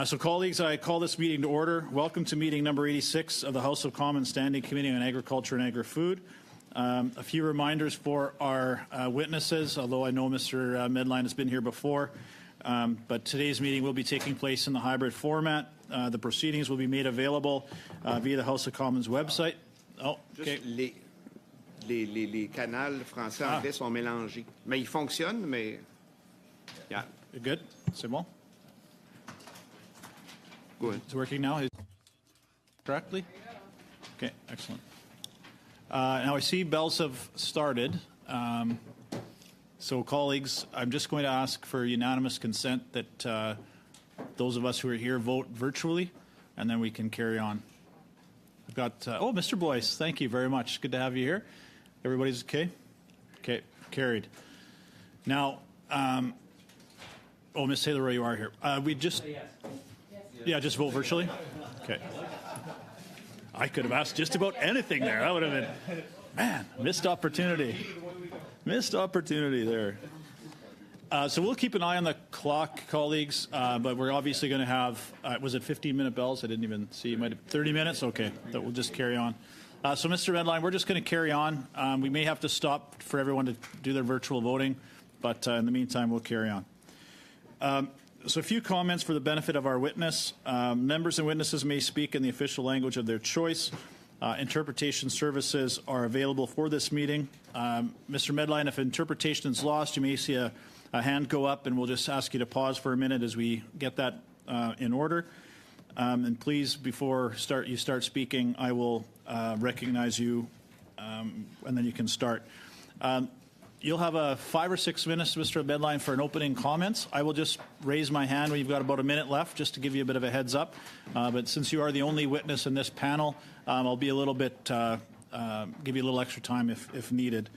So colleagues, I call this meeting to order. Welcome to meeting number 86 of the House of Commons Standing Committee on Agriculture and Agri-Food. A few reminders for our witnesses, although I know Mr. Medline has been here before, but today's meeting will be taking place in the hybrid format. The proceedings will be made available via the House of Commons website. Oh, okay. Les canals français-anglais sont mélangés. Mais ils fonctionnent, mais... Yeah. Good? C'est bon? Good. It's working now? Correctly? Okay, excellent. Now I see bells have started. So colleagues, I'm just going to ask for unanimous consent that those of us who are here vote virtually, and then we can carry on. I've got, Mr. Boyce, thank you very much. Good to have you here. Everybody's okay? Okay, carried. Now, Ms. Taylor, you are here. We just... Yeah, just vote virtually? Okay. I could have asked just about anything there. That would have been, man, missed opportunity. Missed opportunity there. So we'll keep an eye on the clock, colleagues, but we're obviously going to have, was it 15-minute bells? I didn't even see. You might have 30 minutes? Okay, that we'll just carry on. So Mr. Medline, we're just going to carry on. We may have to stop for everyone to do their virtual voting, but in the meantime, we'll carry on. So a few comments for the benefit of our witness. Members and witnesses may speak in the official language of their choice. Interpretation services are available for this meeting. Mr. Medline, if interpretation is lost, you may see a hand go up, and we'll just ask you to pause for a minute as we get that in order. And please, before you start speaking, I will recognize you, and then you can start. You'll have 5 or 6 minutes, Mr. Medline, for an opening comments. I will just raise my hand when you've got about a minute left, just to give you a bit of a heads up. But since you are the only witness in this panel, I'll be a little bit, give you a little extra time if needed.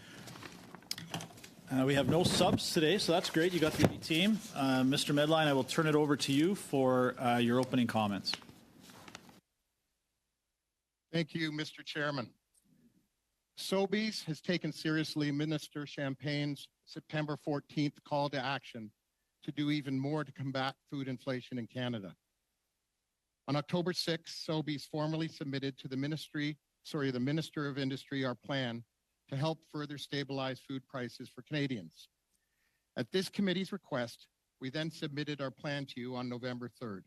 We have no subs today, so that's great. You got the team. Mr. Medline, I will turn it over to you for your opening comments. Thank you, Mr. Chairman. Sobeys has taken seriously Minister Champagne's September 14th call to action to do even more to combat food inflation in Canada. On October 6th, Sobeys formally submitted to the Minister of Industry our plan to help further stabilize food prices for Canadians. At this committee's request, we then submitted our plan to you on November 3rd.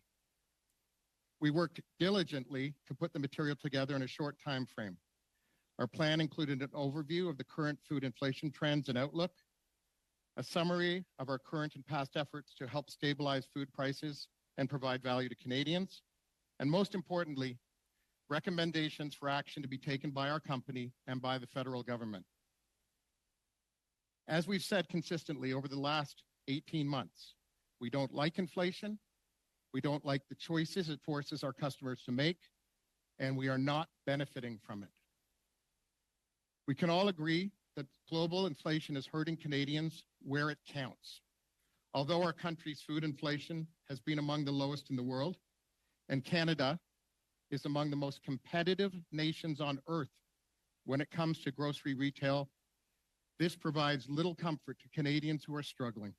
We worked diligently to put the material together in a short time frame. Our plan included an overview of the current food inflation trends and outlook, a summary of our current and past efforts to help stabilize food prices and provide value to Canadians, and most importantly, recommendations for action to be taken by our company and by the federal government. As we've said consistently over the last 18 months, we don't like inflation, we don't like the choices it forces our customers to make, and we are not benefiting from it. We can all agree that global inflation is hurting Canadians where it counts. Although our country's food inflation has been among the lowest in the world, and Canada is among the most competitive nations on earth when it comes to grocery retail, this provides little comfort to Canadians who are struggling.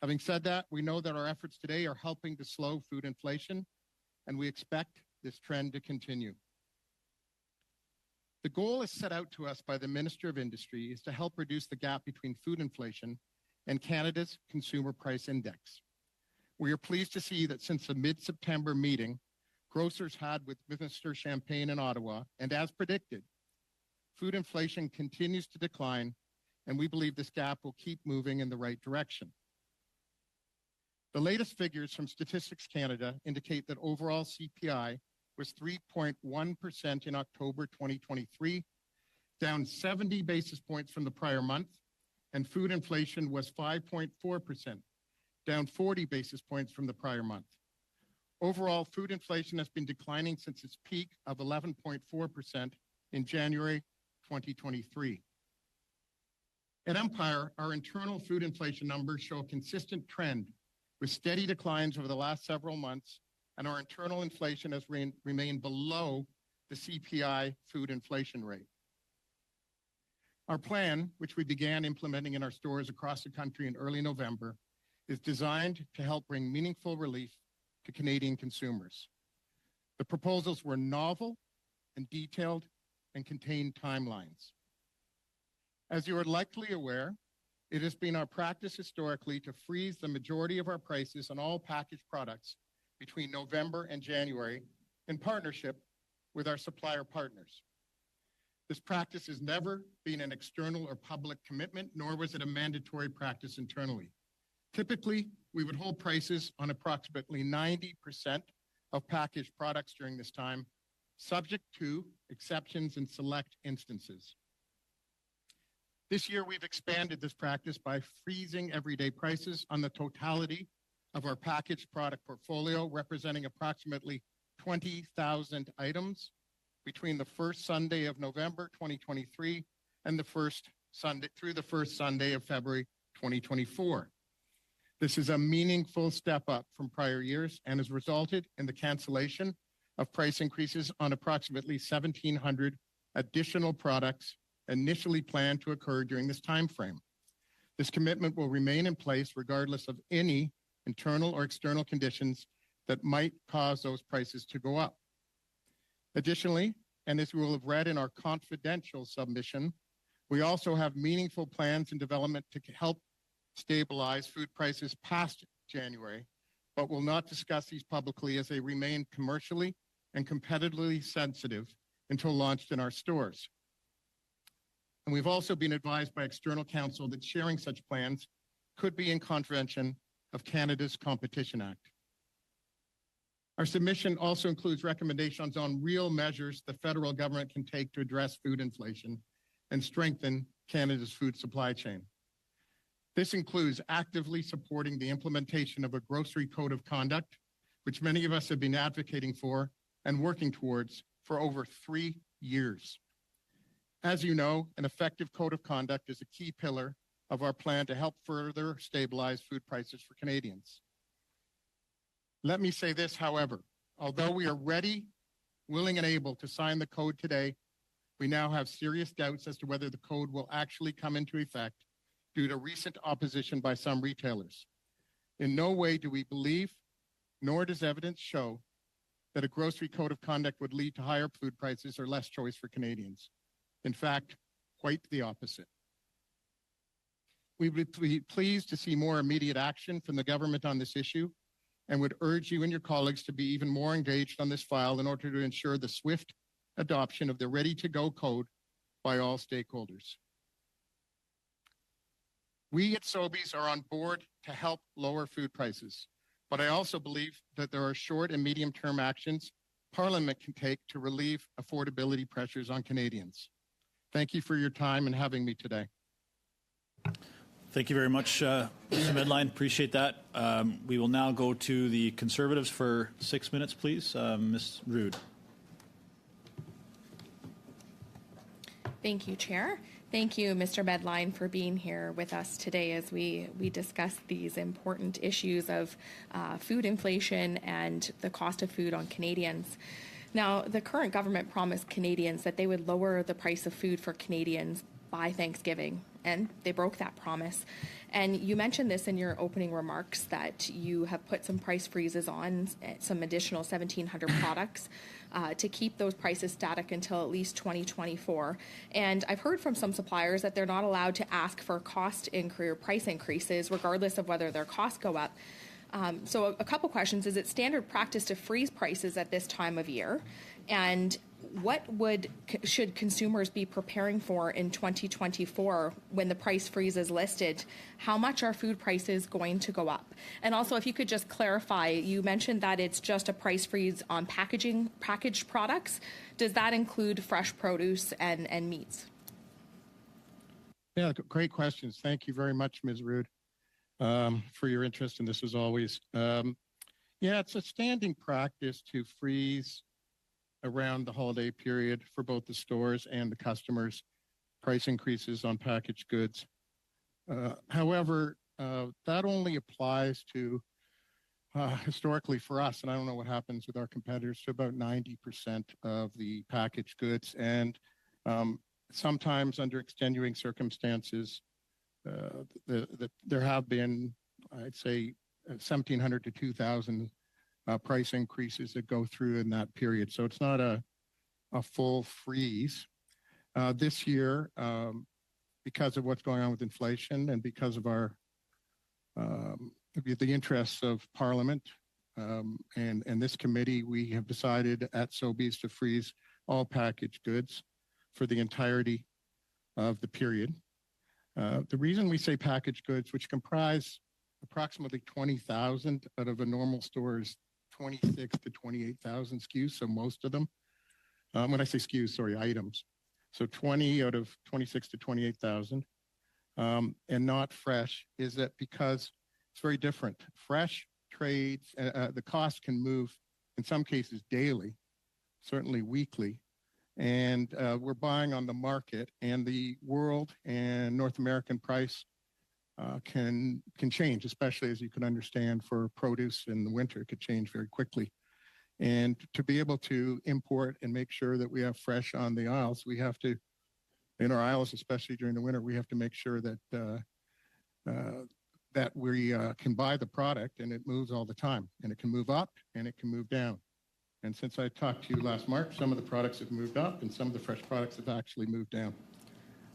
Having said that, we know that our efforts today are helping to slow food inflation, and we expect this trend to continue. The goal is set out to us by the Minister of Industry is to help reduce the gap between food inflation and Canada's Consumer Price Index. We are pleased to see that since the mid-September meeting grocers had with Minister Champagne in Ottawa, and as predicted, food inflation continues to decline, and we believe this gap will keep moving in the right direction. The latest figures from Statistics Canada indicate that overall CPI was 3.1% in October 2023, down 70 basis points from the prior month, and food inflation was 5.4%, down 40 basis points from the prior month. Overall, food inflation has been declining since its peak of 11.4% in January 2023. At Empire, our internal food inflation numbers show a consistent trend with steady declines over the last several months, and our internal inflation has remained below the CPI food inflation rate. Our plan, which we began implementing in our stores across the country in early November, is designed to help bring meaningful relief to Canadian consumers. The proposals were novel and detailed and contained timelines. As you are likely aware, it has been our practice historically to freeze the majority of our prices on all packaged products between November and January in partnership with our supplier partners. This practice has never been an external or public commitment, nor was it a mandatory practice internally. Typically, we would hold prices on approximately 90% of packaged products during this time, subject to exceptions in select instances. This year, we've expanded this practice by freezing everyday prices on the totality of our packaged product portfolio, representing approximately 20,000 items between the first Sunday of November 2023 and the first Sunday of February 2024. This is a meaningful step up from prior years and has resulted in the cancellation of price increases on approximately 1,700 additional products initially planned to occur during this time frame. This commitment will remain in place regardless of any internal or external conditions that might cause those prices to go up. Additionally, and as we will have read in our confidential submission, we also have meaningful plans in development to help stabilize food prices past January, but will not discuss these publicly as they remain commercially and competitively sensitive until launched in our stores. And we've also been advised by external counsel that sharing such plans could be in contravention of Canada's Competition Act. Our submission also includes recommendations on real measures the federal government can take to address food inflation and strengthen Canada's food supply chain. This includes actively supporting the implementation of a grocery code of conduct, which many of us have been advocating for and working towards for over 3 years. As you know, an effective code of conduct is a key pillar of our plan to help further stabilize food prices for Canadians. Let me say this, however, although we are ready, willing, and able to sign the code today, we now have serious doubts as to whether the code will actually come into effect due to recent opposition by some retailers. In no way do we believe, nor does evidence show, that a grocery code of conduct would lead to higher food prices or less choice for Canadians. In fact, quite the opposite. We would be pleased to see more immediate action from the government on this issue and would urge you and your colleagues to be even more engaged on this file in order to ensure the swift adoption of the ready-to-go code by all stakeholders. We at Sobeys are on board to help lower food prices, but I also believe that there are short and medium-term actions Parliament can take to relieve affordability pressures on Canadians. Thank you for your time and having me today. Thank you very much, Mr. Medline. Appreciate that. We will now go to the Conservatives for 6 minutes, please. Ms. Rood. Thank you, Chair. Thank you, Mr. Medline, for being here with us today as we discuss these important issues of food inflation and the cost of food on Canadians. Now, the current government promised Canadians that they would lower the price of food for Canadians by Thanksgiving, and they broke that promise. And you mentioned this in your opening remarks that you have put some price freezes on some additional 1,700 products to keep those prices static until at least 2024. And I've heard from some suppliers that they're not allowed to ask for price increases regardless of whether their costs go up. So a couple questions. Is it standard practice to freeze prices at this time of year? And what should consumers be preparing for in 2024 when the price freeze is listed? How much are food prices going to go up? And also, if you could just clarify, you mentioned that it's just a price freeze on packaged products. Does that include fresh produce and meats? Yeah, great questions. Thank you very much, Ms. Rood, for your interest in this as always. Yeah, it's a standing practice to freeze around the holiday period for both the stores and the customers, price increases on packaged goods. However, that only applies to, historically for us, and I don't know what happens with our competitors, to about 90% of the packaged goods. And sometimes under extenuating circumstances, there have been, I'd say, 1,700 to 2,000 price increases that go through in that period. So it's not a full freeze. This year, because of what's going on with inflation and because of our the interests of Parliament and this committee, we have decided at Sobeys to freeze all packaged goods for the entirety of the period. The reason we say packaged goods, which comprise approximately 20,000 out of a normal store's 26 to 28,000 SKUs, so most of them. When I say SKUs, sorry, items. So 20 out of 26 to 28,000, and not fresh, is that because it's very different. Fresh trades, the cost can move in some cases daily, certainly weekly, and we're buying on the market, and the world and North American price can change, especially as you can understand for produce in the winter. It could change very quickly. And to be able to import and make sure that we have fresh on the aisles, we have to, in our aisles, especially during the winter, we have to make sure that that we can buy the product, and it moves all the time, and it can move up and it can move down. And since I talked to you last March, some of the products have moved up and some of the fresh products have actually moved down.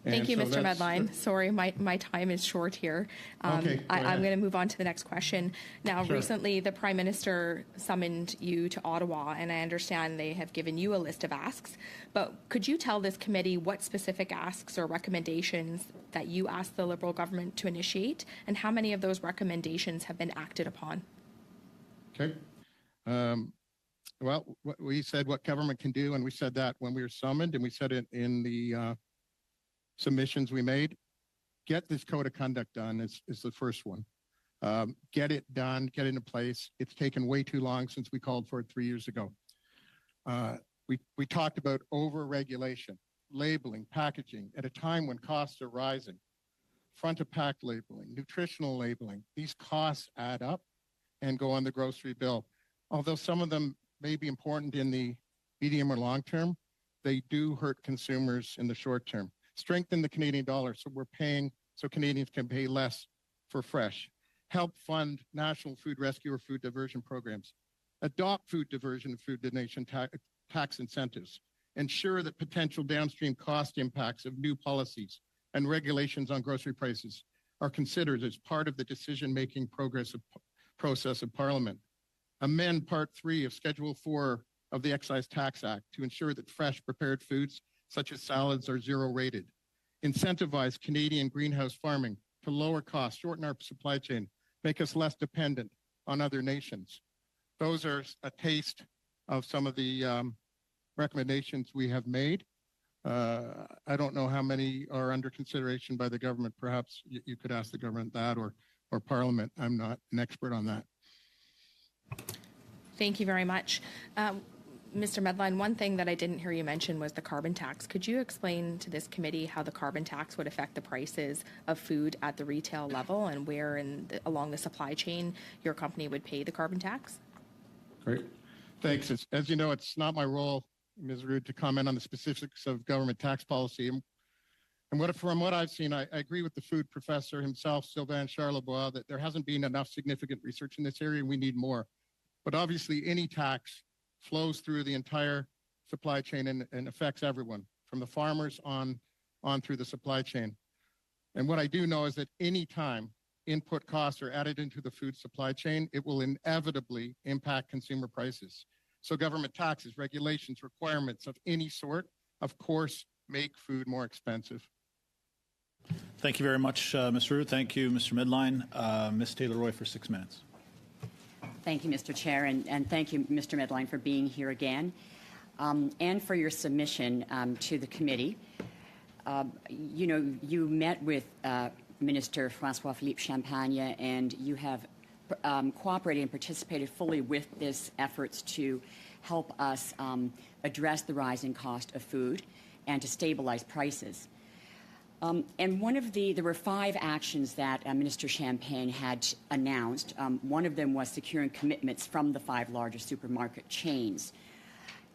Thank you, Mr. Medline. Sorry, my time is short here. Okay, I'm going to move on to the next question. Now, Sure. Recently, the Prime Minister summoned you to Ottawa, and I understand they have given you a list of asks. But could you tell this committee what specific asks or recommendations that you asked the Liberal government to initiate, and how many of those recommendations have been acted upon? Okay. Well, we said what government can do, and we said that when we were summoned, and we said it in the submissions we made. Get this code of conduct done is the first one. Get it done, get it into place. It's taken way too long since we called for it 3 years ago. We talked about over-regulation, labeling, packaging at a time when costs are rising, front-of-pack labeling, nutritional labeling. These costs add up and go on the grocery bill. Although some of them may be important in the medium or long term, they do hurt consumers in the short term. Strengthen the Canadian dollar so Canadians can pay less for fresh. Help fund national food rescue or food diversion programs. Adopt food diversion and food donation tax incentives. Ensure that potential downstream cost impacts of new policies and regulations on grocery prices are considered as part of the decision-making process of Parliament. Amend Part 3 of Schedule 4 of the Excise Tax Act to ensure that fresh prepared foods such as salads are zero rated. Incentivize Canadian greenhouse farming to lower costs, shorten our supply chain, make us less dependent on other nations. Those are a taste of some of the recommendations we have made. I don't know how many are under consideration by the government. Perhaps you could ask the government that or Parliament. I'm not an expert on that. Thank you very much. Mr. Medline, one thing that I didn't hear you mention was the carbon tax. Could you explain to this committee how the carbon tax would affect the prices of food at the retail level and where along the supply chain your company would pay the carbon tax? Great. Thanks. As you know, it's not my role, Ms. Rude, to comment on the specifics of government tax policy. And from what I've seen, I agree with the food professor himself, Sylvain Charlebois, that there hasn't been enough significant research in this area and we need more. But obviously, any tax flows through the entire supply chain and affects everyone, from the farmers on through the supply chain. And what I do know is that any time input costs are added into the food supply chain, it will inevitably impact consumer prices. So government taxes, regulations, requirements of any sort, of course, make food more expensive. Thank you very much, Ms. Rude. Thank you, Mr. Medline. Ms. Taylor-Roy for 6 minutes. Thank you, Mr. Chair, and thank you, Mr. Medline, for being here again and for your submission to the committee. You met with Minister François-Philippe Champagne, and you have cooperated and participated fully with this efforts to help us address the rising cost of food and to stabilize prices. And there were 5 actions that Minister Champagne had announced. One of them was securing commitments from the 5 largest supermarket chains.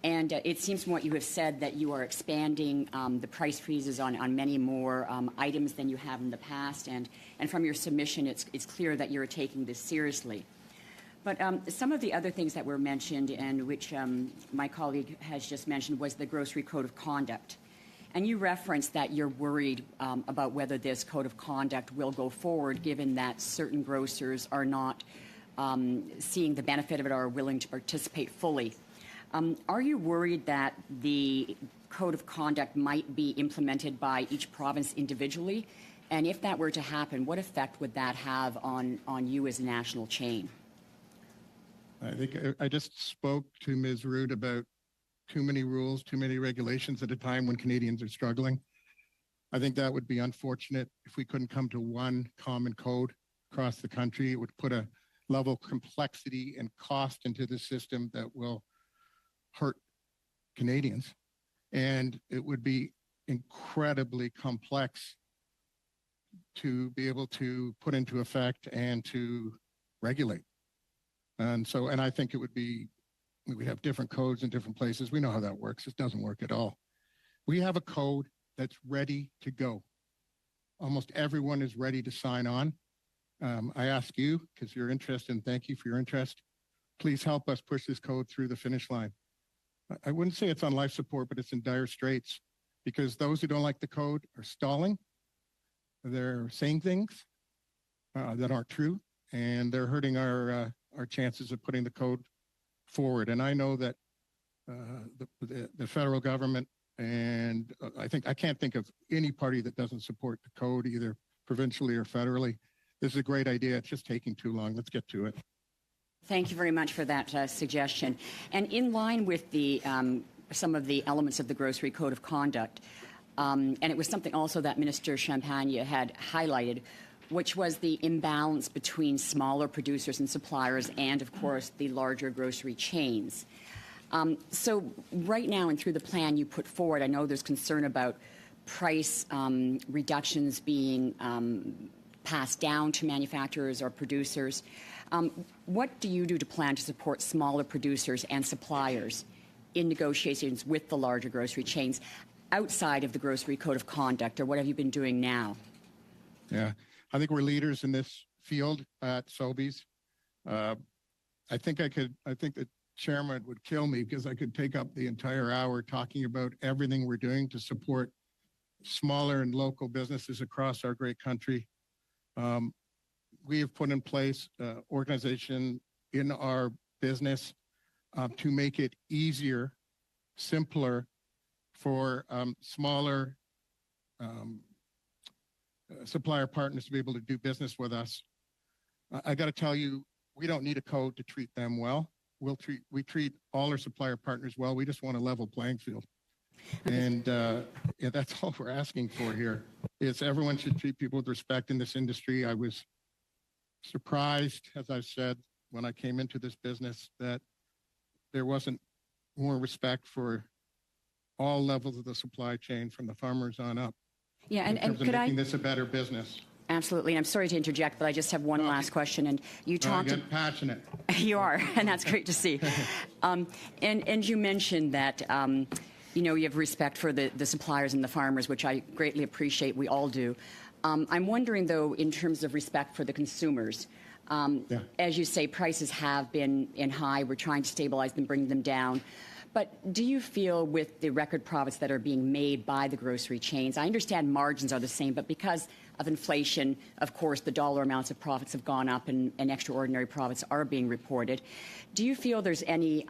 And it seems from what you have said that you are expanding the price freezes on many more items than you have in the past. And from your submission, it's clear that you're taking this seriously. But some of the other things that were mentioned, and which my colleague has just mentioned, was the Grocery Code of Conduct. And you referenced that you're worried about whether this code of conduct will go forward, given that certain grocers are not seeing the benefit of it or are willing to participate fully. Are you worried that the code of conduct might be implemented by each province individually? And if that were to happen, what effect would that have on you as a national chain? I think I just spoke to Ms. Root about too many rules, too many regulations at a time when Canadians are struggling. I think that would be unfortunate if we couldn't come to one common code across the country. It would put a level of complexity and cost into the system that will hurt Canadians. And it would be incredibly complex to be able to put into effect and to regulate. And I think we have different codes in different places. We know how that works. It doesn't work at all. We have a code that's ready to go. Almost everyone is ready to sign on. I ask you, because you're interested, and thank you for your interest, please help us push this code through the finish line. I wouldn't say it's on life support, but it's in dire straits because those who don't like the code are stalling. They're saying things that aren't true, and they're hurting our chances of putting the code forward. And I know that the federal government, and I can't think of any party that doesn't support the code, either provincially or federally. This is a great idea. It's just taking too long. Let's get to it. Thank you very much for that suggestion. And in line with the some of the elements of the Grocery Code of Conduct, and it was something also that Minister Champagne had highlighted, which was the imbalance between smaller producers and suppliers and, of course, the larger grocery chains. So right now and through the plan you put forward, I know there's concern about price reductions being passed down to manufacturers or producers. What do you do to plan to support smaller producers and suppliers in negotiations with the larger grocery chains outside of the Grocery Code of Conduct, or what have you been doing now? Yeah, I think we're leaders in this field at Sobeys. I think the chairman would kill me because I could take up the entire hour talking about everything we're doing to support smaller and local businesses across our great country. We have put in place organization in our business to make it easier, simpler for smaller supplier partners to be able to do business with us. I got to tell you, we don't need a code to treat them well. We treat all our supplier partners well. We just want a level playing field. And yeah, that's all we're asking for here. Is everyone should treat people with respect in this industry. I was surprised, as I've said, when I came into this business, that there wasn't more respect for all levels of the supply chain, from the farmers on up. Yeah, and could making this a better business. Absolutely, and I'm sorry to interject, but I just have one last question. And you talked. I get passionate. You are, and that's great to see. And you mentioned that you have respect for the suppliers and the farmers, which I greatly appreciate. We all do. I'm wondering, though, in terms of respect for the consumers. As you say, prices have been in high. We're trying to stabilize them, bring them down. But do you feel with the record profits that are being made by the grocery chains, I understand margins are the same, but because of inflation, of course, the dollar amounts of profits have gone up and extraordinary profits are being reported. Do you feel there's any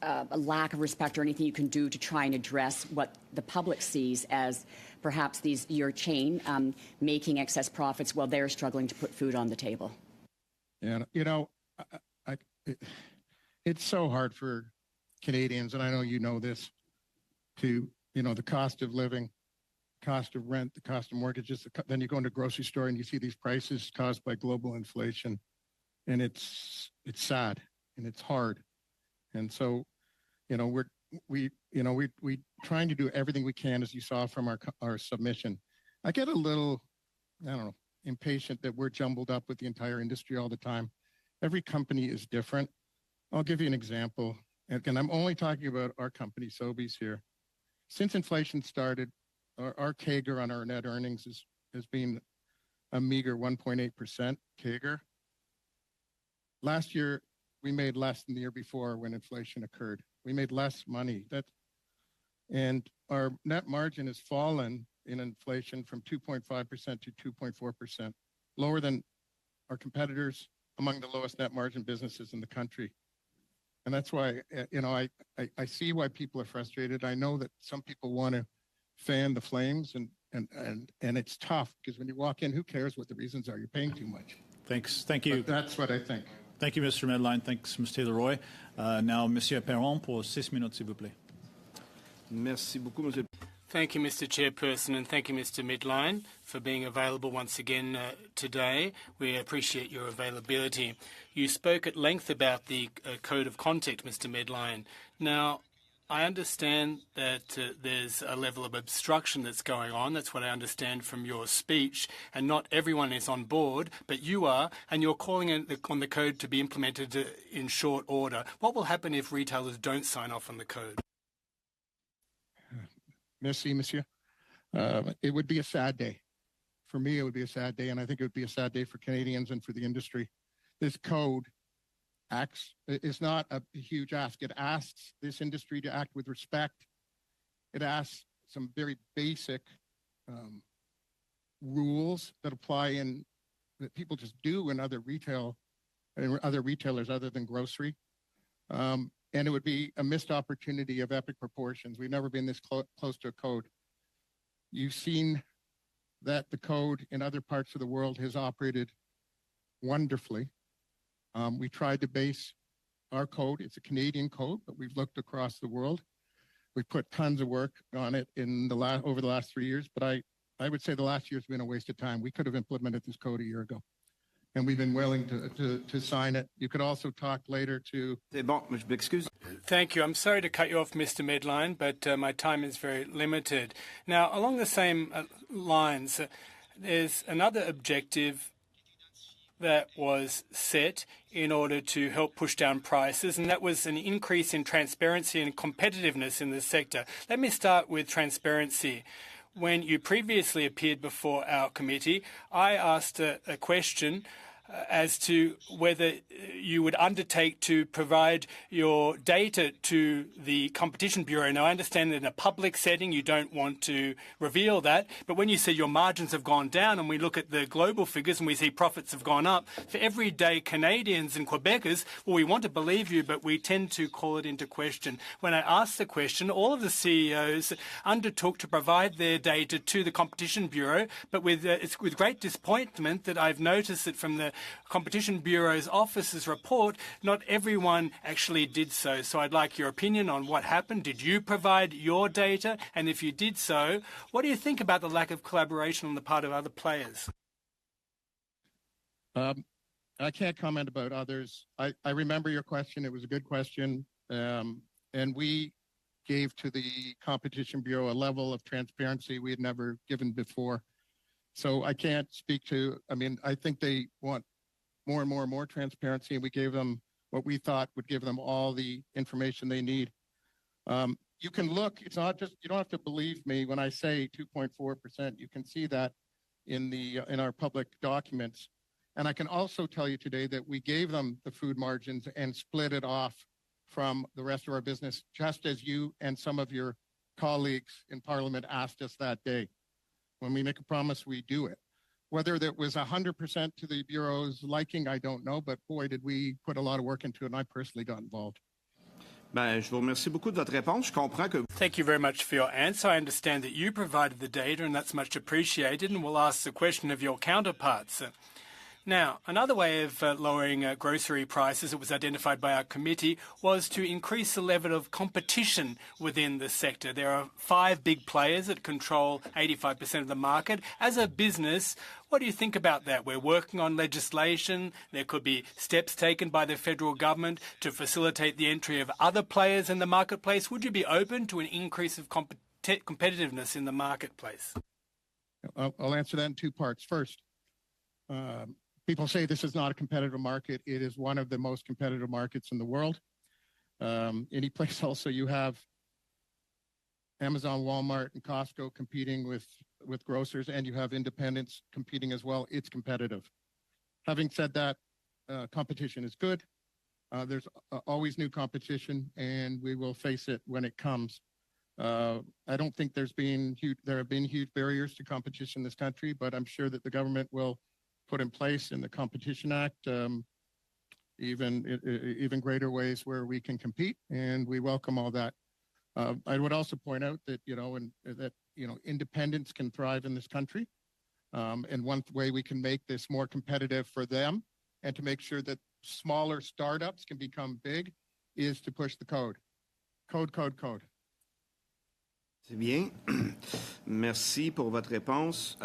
a lack of respect or anything you can do to try and address what the public sees as perhaps your chain making excess profits while they're struggling to put food on the table? Yeah, it's so hard for Canadians, and I know you know this, to, the cost of living, cost of rent, the cost of mortgages. Then you go into a grocery store and you see these prices caused by global inflation, and it's sad and it's hard. And so, we trying to do everything we can, as you saw from our submission. I get a little, impatient that we're jumbled up with the entire industry all the time. Every company is different. I'll give you an example. And I'm only talking about our company, Sobeys, here. Since inflation started, our CAGR on our net earnings has been a meager 1.8% CAGR. last year we made less than the year before when inflation occurred. We made less money. And our net margin has fallen in inflation from 2.5% to 2.4%, lower than our competitors, among the lowest net margin businesses in the country. And that's why, I see why people are frustrated. I know that some people want to fan the flames, and it's tough because when you walk in, who cares what the reasons are? You're paying too much. Thanks. Thank you. But that's what I think. Thank you, Mr. Medline. Thanks, Mr. Taylor-Roy. Now, Monsieur Perron, pour 6 minutes, s'il vous plaît. Merci beaucoup, Monsieur. Thank you, Mr. Chairperson, and thank you, Mr. Midline, for being available once again today. We appreciate your availability. You spoke at length about the Code of Conduct, Mr. Midline. Now, I understand that there's a level of obstruction that's going on. That's what I understand from your speech. And not everyone is on board, but you are, and you're calling on the code to be implemented in short order. What will happen if retailers don't sign off on the code? Merci, monsieur. It would be a sad day. For me, it would be a sad day, and I think it would be a sad day for Canadians and for the industry. This code is not a huge ask. It asks this industry to act with respect. It asks some very basic rules that apply that people just do in other retailers other than grocery. And it would be a missed opportunity of epic proportions. We've never been this close to a code. You've seen that the code in other parts of the world has operated wonderfully. We tried to base our code. It's a Canadian code, but we've looked across the world. We've put tons of work on it over the last 3 years, but I would say the last year's been a waste of time. We could have implemented this code a year ago, and we've been willing to sign it. You could also talk later to... C'est bon, je m'excuse. Thank you. I'm sorry to cut you off, Mr. Medline, but my time is very limited. Now, along the same lines, there's another objective that was set in order to help push down prices, and that was an increase in transparency and competitiveness in the sector. Let me start with transparency. When you previously appeared before our committee, I asked a question as to whether you would undertake to provide your data to the Competition Bureau. Now, I understand that in a public setting you don't want to reveal that, but when you say your margins have gone down and we look at the global figures and we see profits have gone up, for everyday Canadians and Quebecers, well, we want to believe you, but we tend to call it into question. When I asked the question, all of the CEOs undertook to provide their data to the Competition Bureau, but it's with great disappointment that I've noticed that from the Competition Bureau's office's report, not everyone actually did so. So I'd like your opinion on what happened. Did you provide your data? And if you did so, what do you think about the lack of collaboration on the part of other players? I can't comment about others. I remember your question. It was a good question. And we gave to the Competition Bureau a level of transparency we had never given before. So I can't speak to, I think they want more and more and more transparency, and we gave them what we thought would give them all the information they need. You can look, it's not just, you don't have to believe me when I say 2.4%. You can see that in our public documents. And I can also tell you today that we gave them the food margins and split it off from the rest of our business, just as you and some of your colleagues in Parliament asked us that day. When we make a promise, we do it. Whether that was 100% to the Bureau's liking, I don't know, but boy, did we put a lot of work into it, and I personally got involved. Je vous remercie beaucoup de votre réponse. Je comprends que... Thank you very much for your answer. I understand that you provided the data, and that's much appreciated, and we'll ask the question of your counterparts. Now, another way of lowering grocery prices that was identified by our committee was to increase the level of competition within the sector. There are 5 big players that control 85% of the market. As a business, what do you think about that? We're working on legislation. There could be steps taken by the federal government to facilitate the entry of other players in the marketplace. Would you be open to an increase of competitiveness in the marketplace? I'll answer that in 2 parts. First, people say this is not a competitive market. It is one of the most competitive markets in the world. Any place also you have Amazon, Walmart, and Costco competing with grocers, and you have independents competing as well. It's competitive. Having said that, competition is good. There's always new competition, and we will face it when it comes. I don't think there have been huge barriers to competition in this country, but I'm sure that the government will put in place in the Competition Act even greater ways where we can compete, and we welcome all that. I would also point out that independents can thrive in this country, and one way we can make this more competitive for them and to make sure that smaller startups can become big is to push the code. Code. C'est bien. Merci pour votre réponse.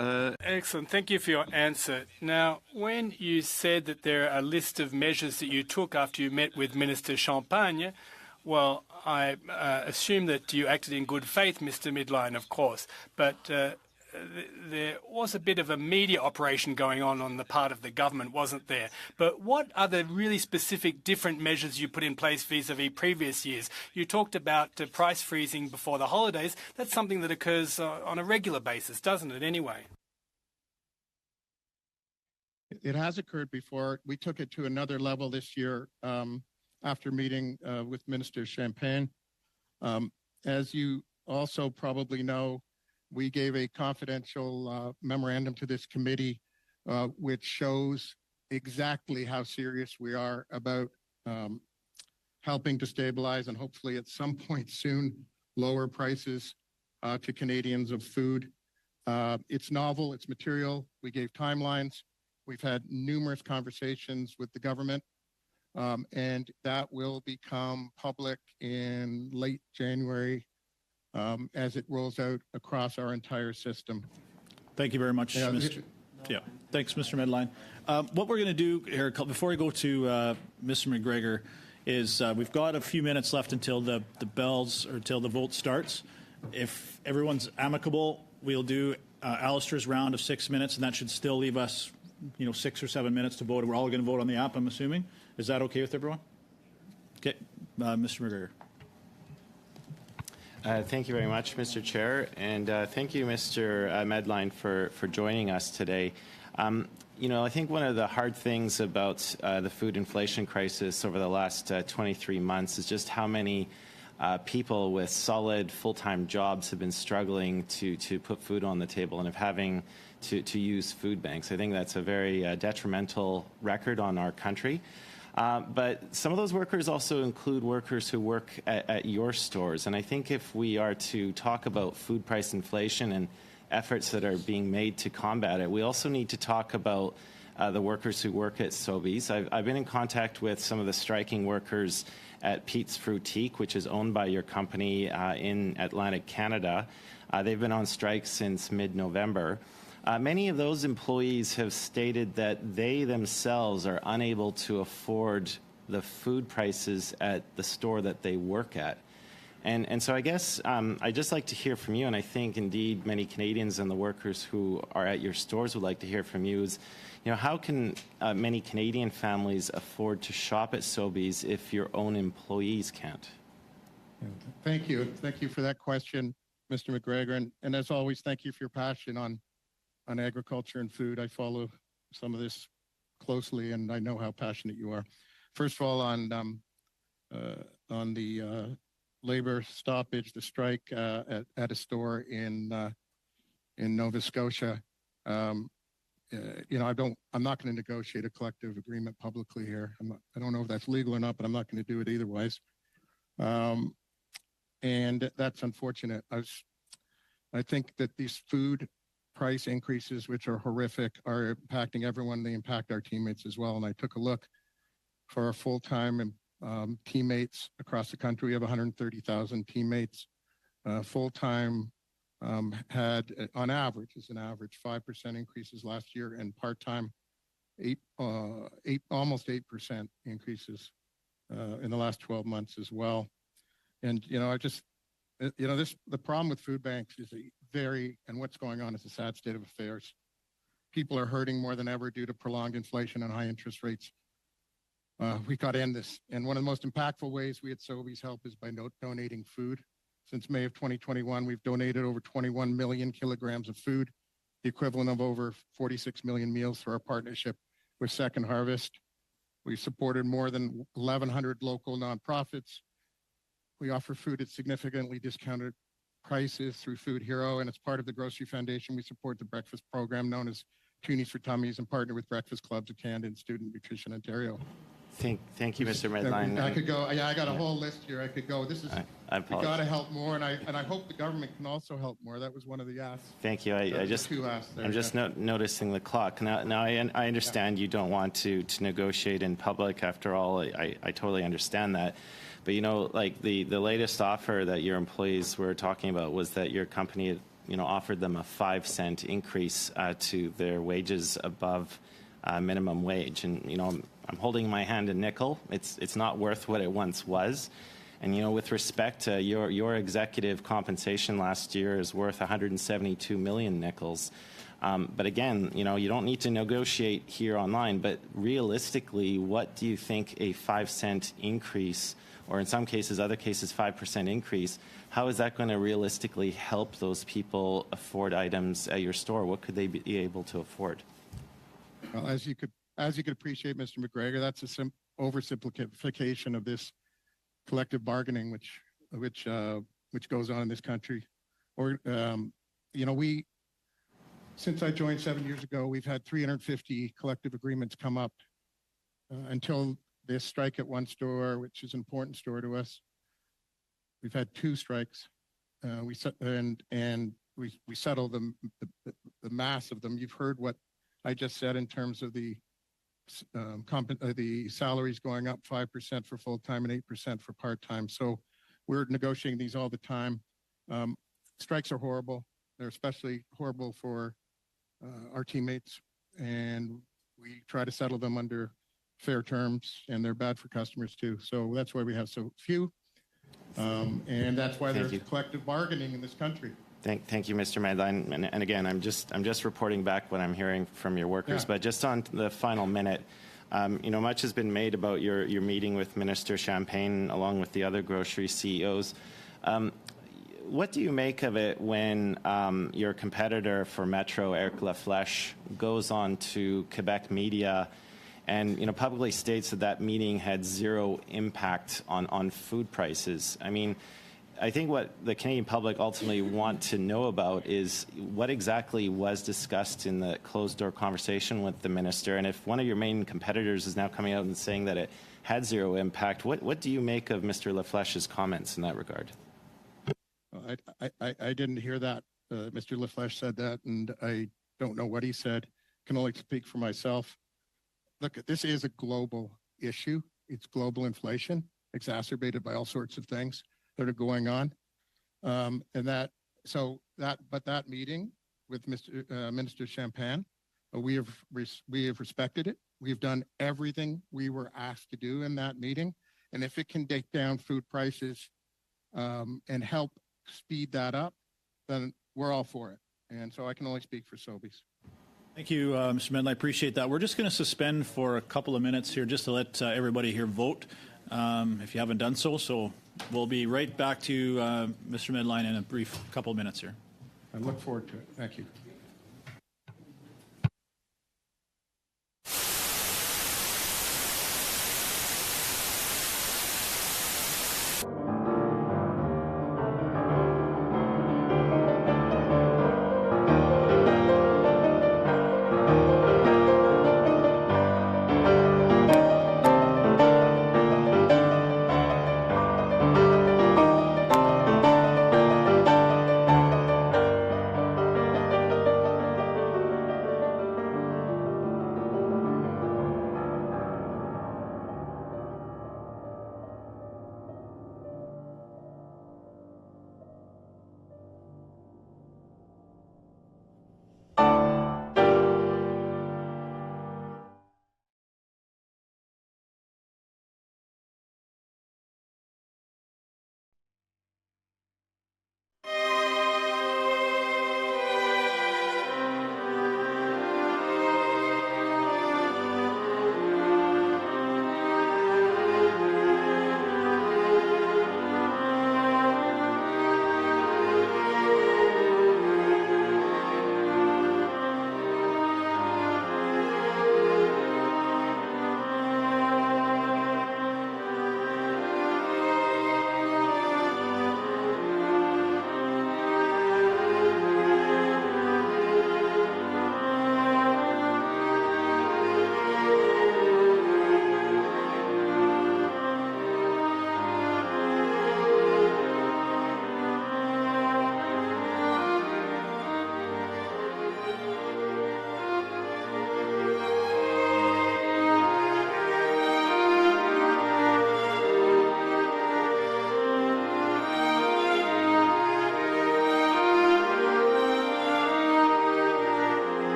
Excellent. Thank you for your answer. Now, when you said that there are a list of measures that you took after you met with Minister Champagne, well, I assume that you acted in good faith, Mr. Midline, of course, but there was a bit of a media operation going on the part of the government, wasn't there? But what are the really specific different measures you put in place vis-a-vis previous years? You talked about price freezing before the holidays. That's something that occurs on a regular basis, doesn't it, anyway? It has occurred before. We took it to another level this year after meeting with Minister Champagne. As you also probably know, we gave a confidential memorandum to this committee, which shows exactly how serious we are about helping to stabilize and hopefully at some point soon lower prices to Canadians of food. It's novel, it's material. We gave timelines. We've had numerous conversations with the government, and that will become public in late January as it rolls out across our entire system. Thank you very much, Mr. Yeah, thanks, Mr. Medline. What we're going to do here, before we go to Mr. McGregor, is we've got a few minutes left until the bells or until the vote starts. If everyone's amicable, we'll do Alistair's round of 6 minutes, and that should still leave us, 6 or 7 minutes to vote. We're all going to vote on the app, I'm assuming. Is that okay with everyone? Okay, Mr. McGregor. Thank you very much, Mr. Chair, and thank you, Mr. Medline, for joining us today. I think one of the hard things about the food inflation crisis over the last 23 months is just how many people with solid full-time jobs have been struggling to put food on the table and of having to use food banks. I think that's a very detrimental record on our country. But some of those workers also include workers who work at your stores. And I think if we are to talk about food price inflation and efforts that are being made to combat it, we also need to talk about the workers who work at Sobeys. I've been in contact with some of the striking workers at Pete's Fruitique, which is owned by your company in Atlantic Canada. They've been on strike since mid-November. Many of those employees have stated that they themselves are unable to afford the food prices at the store that they work at. And so I guess I'd just like to hear from you, and I think indeed many Canadians and the workers who are at your stores would like to hear from you, is how can many Canadian families afford to shop at Sobeys if your own employees can't? Thank you. Thank you for that question, Mr. McGregor. And as always, thank you for your passion on agriculture and food. I follow some of this closely, and I know how passionate you are. First of all, on the labor stoppage, the strike at a store in Nova Scotia, I'm not going to negotiate a collective agreement publicly here. I don't know if that's legal or not, but I'm not going to do it either ways. And that's unfortunate. I think that these food price increases, which are horrific, are impacting everyone. They impact our teammates as well. And I took a look for our full-time teammates across the country. We have 130,000 teammates. Full-time had, on average, 5% increases last year, and part-time, almost 8% increases in the last 12 months as well. And the problem with food banks is and what's going on is a sad state of affairs. People are hurting more than ever due to prolonged inflation and high interest rates. We got to end this. And one of the most impactful ways we at Sobeys help is by donating food. Since May of 2021, we've donated over 21 million kilograms of food, the equivalent of over 46 million meals through our partnership with Second Harvest. We've supported more than 1,100 local nonprofits. We offer food at significantly discounted prices through Food Hero, and as part of the Grocery Foundation, we support the breakfast program known as Toonies for Tummies and partner with Breakfast Clubs of Canada and Student Nutrition Ontario. Thank you, Mr. Medline. I could go. Yeah, I got a whole list here. I could go. This is. I we got to help more, and I hope the government can also help more. That was one of the asks. Thank you. I'm just noticing the clock. Now I understand you don't want to negotiate in public. After all, I totally understand that. But, you know, like the latest offer that your employees were talking about was that your company, you know, offered them a 5-cent increase to their wages above minimum wage. And, you know, I'm holding my hand a nickel. It's not worth what it once was. And, you know, with respect to your executive compensation last year is worth 172 million nickels. But again, you know, you don't need to negotiate here online, but realistically, what do you think a 5-cent increase, or in some cases, other cases, 5% increase, how is that going to realistically help those people afford items at your store? What could they be able to afford? Well, as you could appreciate, Mr. McGregor, that's a oversimplification of this collective bargaining, which goes on in this country. Or, you know, since I joined 7 years ago, we've had 350 collective agreements come up until this strike at one store, which is an important store to us. We've had 2 strikes. We settled the mass of them. You've heard what I just said in terms of the salaries going up 5% for full-time and 8% for part-time. So we're negotiating these all the time. Strikes are horrible. They're especially horrible for our teammates, and we try to settle them under fair terms, and they're bad for customers too. So that's why we have so few, and that's why there's collective bargaining in this country. Thank you, Mr. Medline. And again, I'm just reporting back what I'm hearing from your workers. Yeah. But just on the final minute, you know, much has been made about your meeting with Minister Champagne along with the other grocery CEOs. What do you make of it when your competitor for Metro, Eric Laflèche, goes on to Quebec media and, you know, publicly states that meeting had zero impact on food prices? I mean, I think what the Canadian public ultimately want to know about is what exactly was discussed in the closed-door conversation with the minister. And if one of your main competitors is now coming out and saying that it had zero impact, what do you make of Mr. Laflèche's comments in that regard? I didn't hear that. Mr. Laflèche said that, and I don't know what he said. Can only speak for myself. Look, this is a global issue. It's global inflation, exacerbated by all sorts of things that are going on. That meeting with Minister Champagne, we have respected it. We've done everything we were asked to do in that meeting. And if it can take down food prices and help speed that up, then we're all for it. And so I can only speak for Sobeys. Thank you, Mr. Medline. I appreciate that. We're just going to suspend for a couple of minutes here just to let everybody here vote if you haven't done so. So we'll be right back to Mr. Medline in a brief couple of minutes here. I look forward to it. Thank you.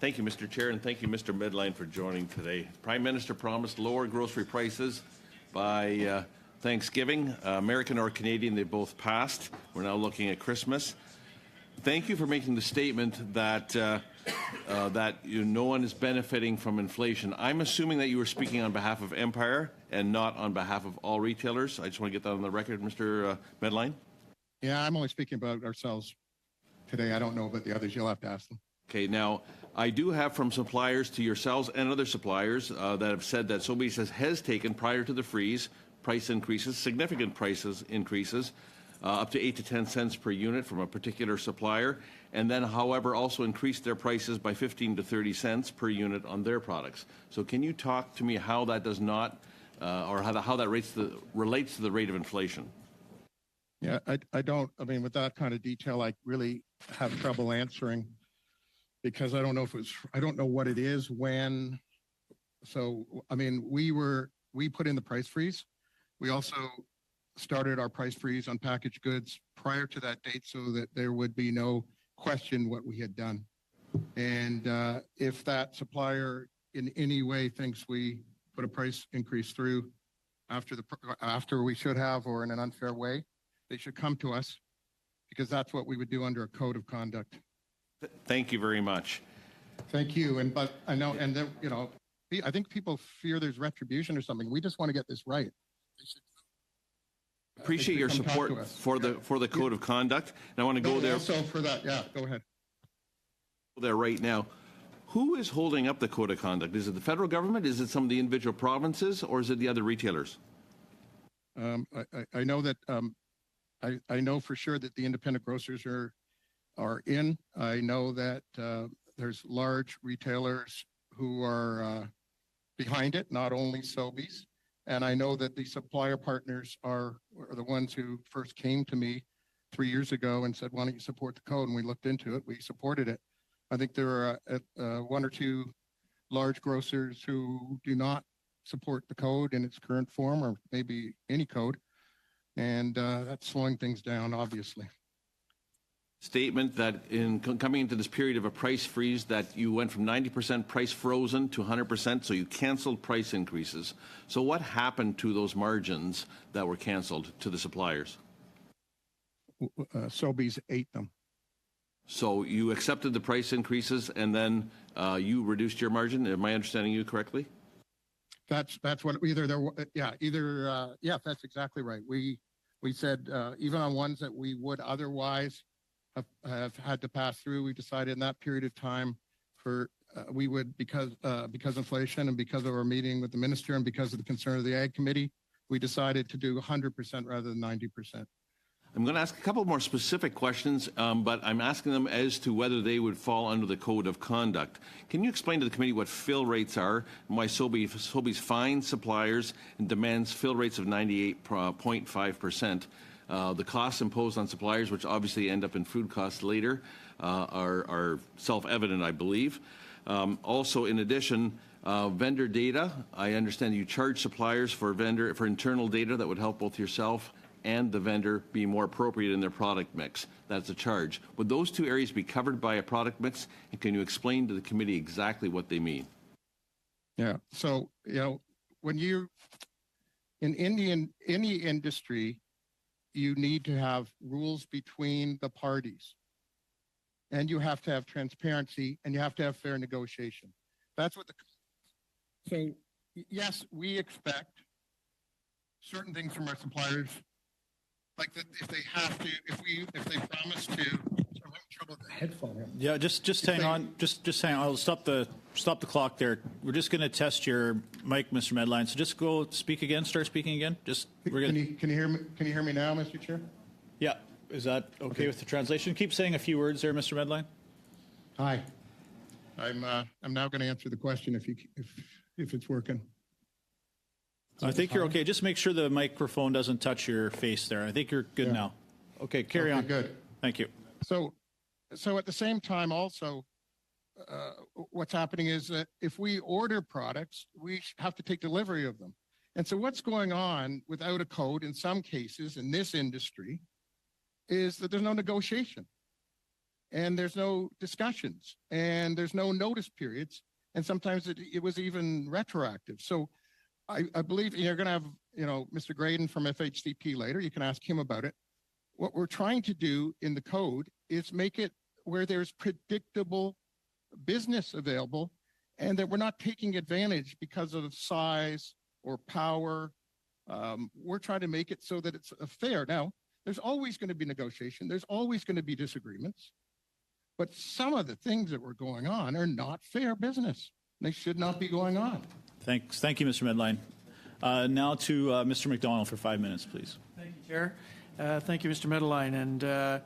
Thank you, Mr. Chair, and thank you, Mr. Medline, for joining today. Prime Minister promised lower grocery prices by Thanksgiving. American or Canadian, they both passed. We're now looking at Christmas. Thank you for making the statement that no one is benefiting from inflation. I'm assuming that you were speaking on behalf of Empire and not on behalf of all retailers. I just want to get that on the record, Mr. Medline. Yeah, I'm only speaking about ourselves today. I don't know about the others. You'll have to ask them. Okay, now, I do have from suppliers to yourselves and other suppliers that have said that Sobeys has taken, prior to the freeze, price increases, significant prices increases, up to 8 to 10 cents per unit from a particular supplier, and then, however, also increased their prices by 15 to 30 cents per unit on their products. So can you talk to me how that does not, or how that relates to the rate of inflation? Yeah, I don't, I mean, with that kind of detail, I really have trouble answering because I don't know if it's, I don't know what it is, when. So, I mean, we put in the price freeze. We also started our price freeze on packaged goods prior to that date so that there would be no question what we had done. And if that supplier in any way thinks we put a price increase through after we should have, or in an unfair way, they should come to us, because that's what we would do under a code of conduct. Thank you very much. Thank you. But I know, and then, you know, I think people fear there's retribution or something. We just want to get this right. Appreciate your support for the code of conduct. And I want to go there. Also for that, yeah, go ahead. There right now. Who is holding up the code of conduct? Is it the federal government? Is it some of the individual provinces, or is it the other retailers? I know that I know for sure that the independent grocers are in. I know that there's large retailers who are behind it, not only Sobeys. And I know that the supplier partners are the ones who first came to me 3 years ago and said, why don't you support the code? And we looked into it. We supported it. I think there are one or two large grocers who do not support the code in its current form, or maybe any code. And that's slowing things down, obviously. Statement that in coming into this period of a price freeze, that you went from 90% price frozen to 100%, so you canceled price increases. So what happened to those margins that were canceled to the suppliers? Sobeys ate them. So you accepted the price increases and then you reduced your margin? Am I understanding you correctly? That's what that's exactly right. We said even on ones that we would otherwise have had to pass through, we decided in that period of time we would, because inflation and because of our meeting with the minister and because of the concern of the Ag Committee, we decided to do 100% rather than 90%. I'm going to ask a couple more specific questions, but I'm asking them as to whether they would fall under the code of conduct. Can you explain to the committee what fill rates are and why Sobeys fines suppliers and demands fill rates of 98.5%? The costs imposed on suppliers, which obviously end up in food costs later, are self-evident, I believe. Also, in addition, vendor data. I understand you charge suppliers for internal data that would help both yourself and the vendor be more appropriate in their product mix. That's a charge. Would those two areas be covered by a product mix? And can you explain to the committee exactly what they mean? Yeah. So, you know, when you in any industry, you need to have rules between the parties, and you have to have transparency, and you have to have fair negotiation. That's what so yes, we expect certain things from our suppliers, like that if they have to, if they promise to. I'm having trouble with the headphone here. Yeah, just hang on. Just hang on. I'll stop the clock there. We're just going to test your mic, Mr. Medline. So just go speak again. Start speaking again. Can you hear me? Can you hear me now, Mr. Chair? Yeah. Is that okay with the translation? Keep saying a few words there, Mr. Medline. Hi. I'm now going to answer the question if it's working. I think you're okay. Just make sure the microphone doesn't touch your face there. I think you're good now. Okay, carry on. Good. Thank you. So at the same time, also, what's happening is that if we order products, we have to take delivery of them. And so what's going on without a code in some cases in this industry is that there's no negotiation. and there's no discussions, and there's no notice periods, and sometimes it was even retroactive. So I believe you're going to have, Mr. Graydon from FHCP later. You can ask him about it. What we're trying to do in the code is make it where there's predictable business available, and that we're not taking advantage because of size or power. We're trying to make it so that it's fair. Now, there's always going to be negotiation. There's always going to be disagreements. But some of the things that were going on are not fair business. They should not be going on. Thanks. Thank you, Mr. Medline. Now to Mr. McDonald for 5 minutes, please. Thank you, Chair. Thank you, Mr. Medline. And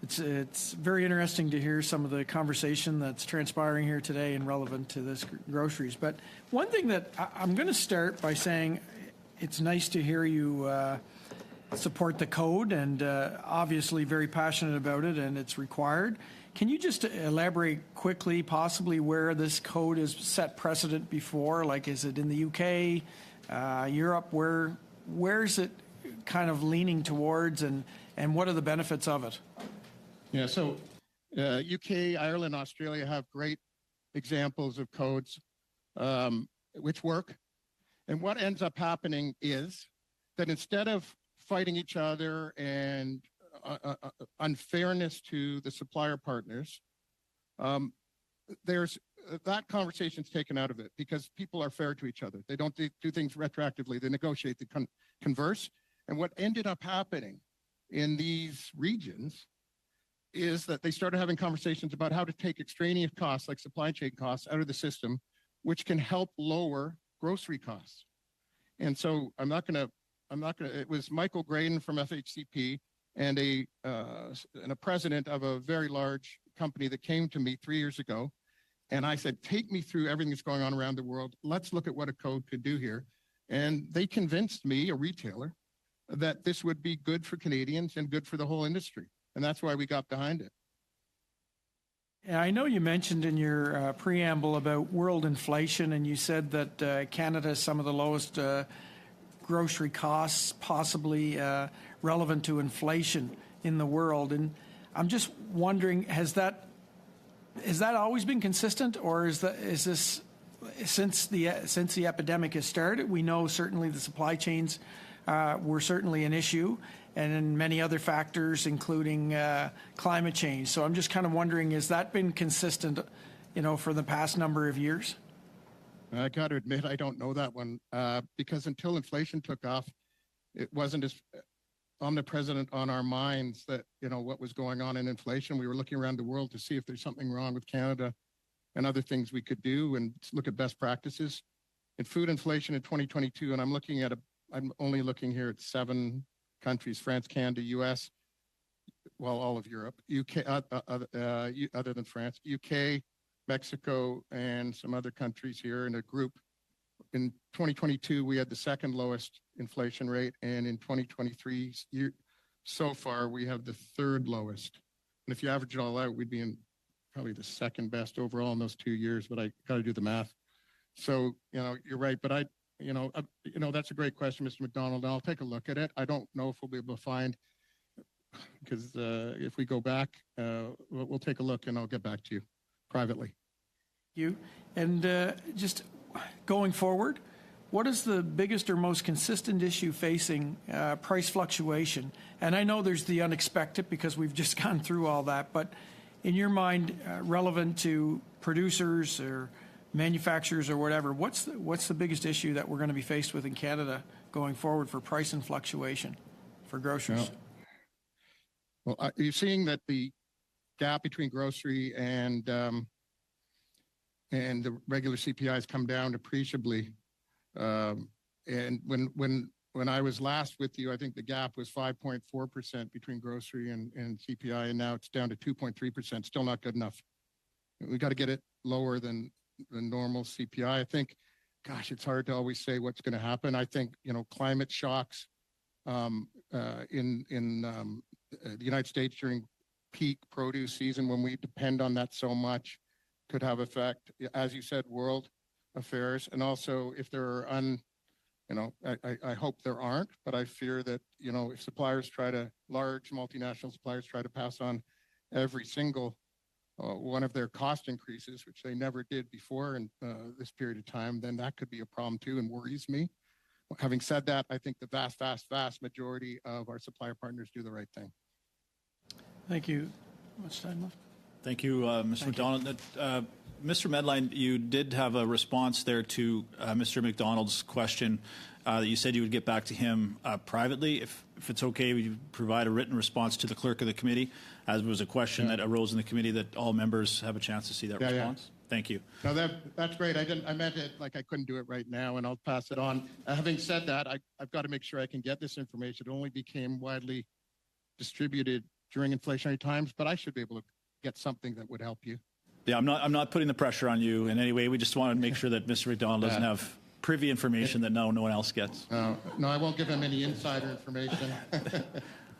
it's very interesting to hear some of the conversation that's transpiring here today and relevant to this groceries. But one thing that I'm going to start by saying, it's nice to hear you support the code, and obviously very passionate about it, and it's required. Can you just elaborate quickly, possibly where this code has set precedent before? Like, is it in the UK, Europe? Where's it kind of leaning towards, and what are the benefits of it? Yeah, so UK, Ireland, Australia have great examples of codes which work. And what ends up happening is that instead of fighting each other and unfairness to the supplier partners, there's that conversation's taken out of it because people are fair to each other. They don't do things retroactively. They negotiate, they converse. And what ended up happening in these regions is that they started having conversations about how to take extraneous costs like supply chain costs out of the system, which can help lower grocery costs. And so it was Michael Graydon from FHCP and a president of a very large company that came to me 3 years ago. And I said, take me through everything that's going on around the world. Let's look at what a code could do here. And they convinced me, a retailer, that this would be good for Canadians and good for the whole industry. And that's why we got behind it. Yeah, I know you mentioned in your preamble about world inflation, and you said that Canada has some of the lowest grocery costs, possibly relevant to inflation in the world. And I'm just wondering, has that always been consistent, or is this since the epidemic has started? We know certainly the supply chains were certainly an issue, and in many other factors, including climate change. So I'm just kind of wondering, has that been consistent, for the past number of years? I got to admit, I don't know that one because until inflation took off, it wasn't as omnipresent on our minds that, what was going on in inflation. We were looking around the world to see if there's something wrong with Canada and other things we could do and look at best practices. In food inflation in 2022, and I'm only looking here at 7 countries: France, Canada, US, well, all of Europe, UK, other than France, UK, Mexico, and some other countries here in a group. In 2022, we had the second lowest inflation rate, and in 2023, so far, we have the third lowest. And if you average it all out, we'd be in probably the second best overall in those 2 years, but I got to do the math. So, you're right, but that's a great question, Mr. McDonald. I'll take a look at it. I don't know if we'll be able to find, because if we go back, we'll take a look and I'll get back to you privately. You and just going forward, what is the biggest or most consistent issue facing price fluctuation? And I know there's the unexpected because we've just gone through all that, but in your mind, relevant to producers or manufacturers or whatever, what's the biggest issue that we're going to be faced with in Canada going forward for price and fluctuation for groceries? Well, you're seeing that the gap between grocery and the regular CPI has come down appreciably. And when I was last with you, I think the gap was 5.4% between grocery and CPI, and now it's down to 2.3%. Still not good enough. We got to get it lower than the normal CPI. I think, gosh, it's hard to always say what's going to happen. I think, climate shocks in the United States during peak produce season, when we depend on that so much, could have effect. As you said, world affairs, and also if there are I hope there aren't, but I fear that if large multinational suppliers try to pass on every single one of their cost increases, which they never did before in this period of time, then that could be a problem too and worries me. Having said that, I think the vast majority of our supplier partners do the right thing. Thank you. Much time left? Thank you, Mr. McDonald. Mr. Medline, you did have a response there to Mr. McDonald's question that you said you would get back to him privately. If it's okay, would you provide a written response to the clerk of the committee, as was a question that arose in the committee that all members have a chance to see that response? Thank you. No, that's great. I meant it like I couldn't do it right now, and I'll pass it on. Having said that, I've got to make sure I can get this information. It only became widely distributed during inflationary times, but I should be able to get something that would help you. Yeah, I'm not putting the pressure on you in any way. We just want to make sure that Mr. McDonald doesn't have privy information that no one else gets. No, I won't give him any insider information.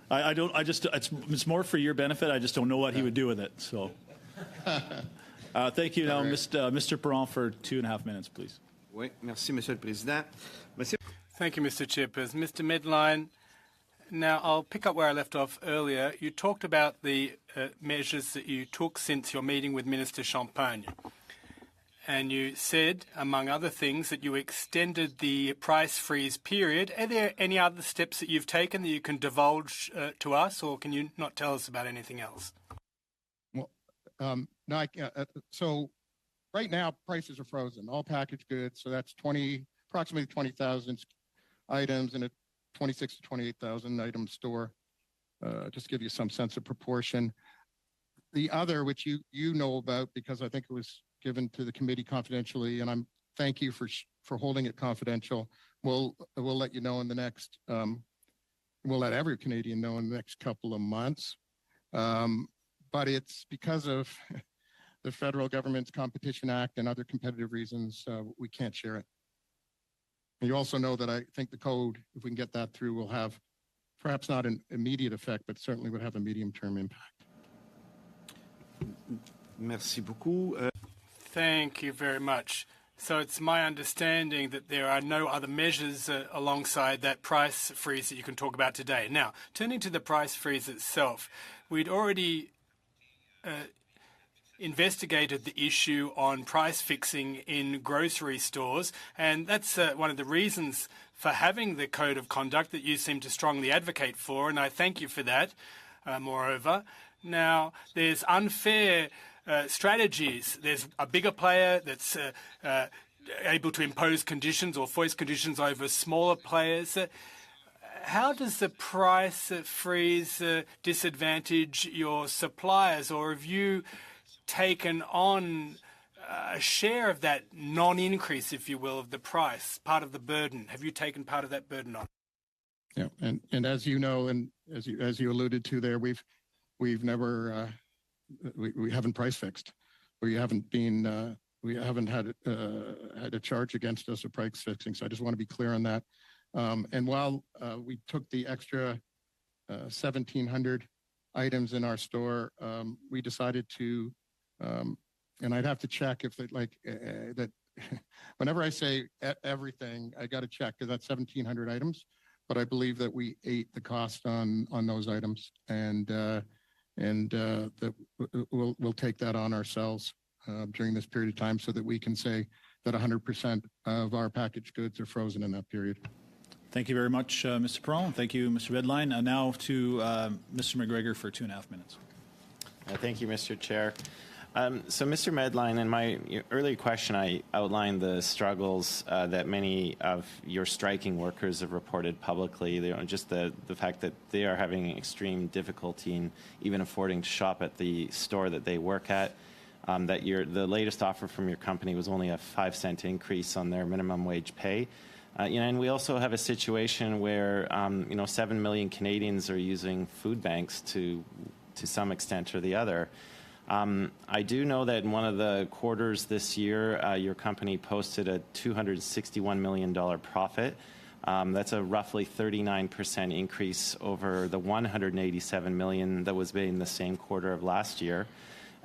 I don't. It's more for your benefit. I just don't know what he would do with it. So, thank you. Now, Mr. Perron, for 2.5 minutes, please. Oui, merci, Monsieur le Président. Thank you, Mr. Chippers. Mr. Medline, now I'll pick up where I left off earlier. You talked about the measures that you took since your meeting with Minister Champagne. And you said, among other things, that you extended the price freeze period. Are there any other steps that you've taken that you can divulge to us, or can you not tell us about anything else? Well, no, I can't. So right now, prices are frozen, all packaged goods. So that's approximately 20,000 items in a 26 to 28,000 item store. Just to give you some sense of proportion. The other, which you know about, because I think it was given to the committee confidentially, and thank you for holding it confidential. We'll let you know in the next. We'll let every Canadian know in the next couple of months. But it's because of the federal government's Competition Act and other competitive reasons we can't share it. And you also know that I think the code, if we can get that through, will have perhaps not an immediate effect, but certainly would have a medium-term impact. Merci beaucoup. Thank you very much. So it's my understanding that there are no other measures alongside that price freeze that you can talk about today. Now, turning to the price freeze itself, we'd already investigated the issue on price fixing in grocery stores, and that's one of the reasons for having the code of conduct that you seem to strongly advocate for, and I thank you for that, moreover. Now, there's unfair strategies. There's a bigger player that's able to impose conditions or foist conditions over smaller players. How does the price freeze disadvantage your suppliers, or have you taken on a share of that non-increase, if you will, of the price, part of the burden? Have you taken part of that burden on? Yeah, and as you know, and as you alluded to there, we've never we haven't price fixed. We haven't had a charge against us of price fixing. So I just want to be clear on that. And while we took the extra 1,700 items in our store, we decided to, and I'd have to check if that. Whenever I say everything, I got to check because that's 1,700 items. But I believe that we ate the cost on those items, and that we'll take that on ourselves during this period of time, so that we can say that 100% of our packaged goods are frozen in that period. Thank you very much, Mr. Perron. Thank you, Mr. Redline. Now to Mr. McGregor for 2.5 minutes. Thank you, Mr. Chair. So, Mr. Medline, in my earlier question, I outlined the struggles that many of your striking workers have reported publicly. Just the fact that they are having extreme difficulty in even affording to shop at the store that they work at. That the latest offer from your company was only a 5-cent increase on their minimum wage pay. And we also have a situation where 7 million Canadians are using food banks to some extent or the other. I do know that in one of the quarters this year, your company posted a $261 million profit. That's a roughly 39% increase over the $187 million that was made in the same quarter of last year.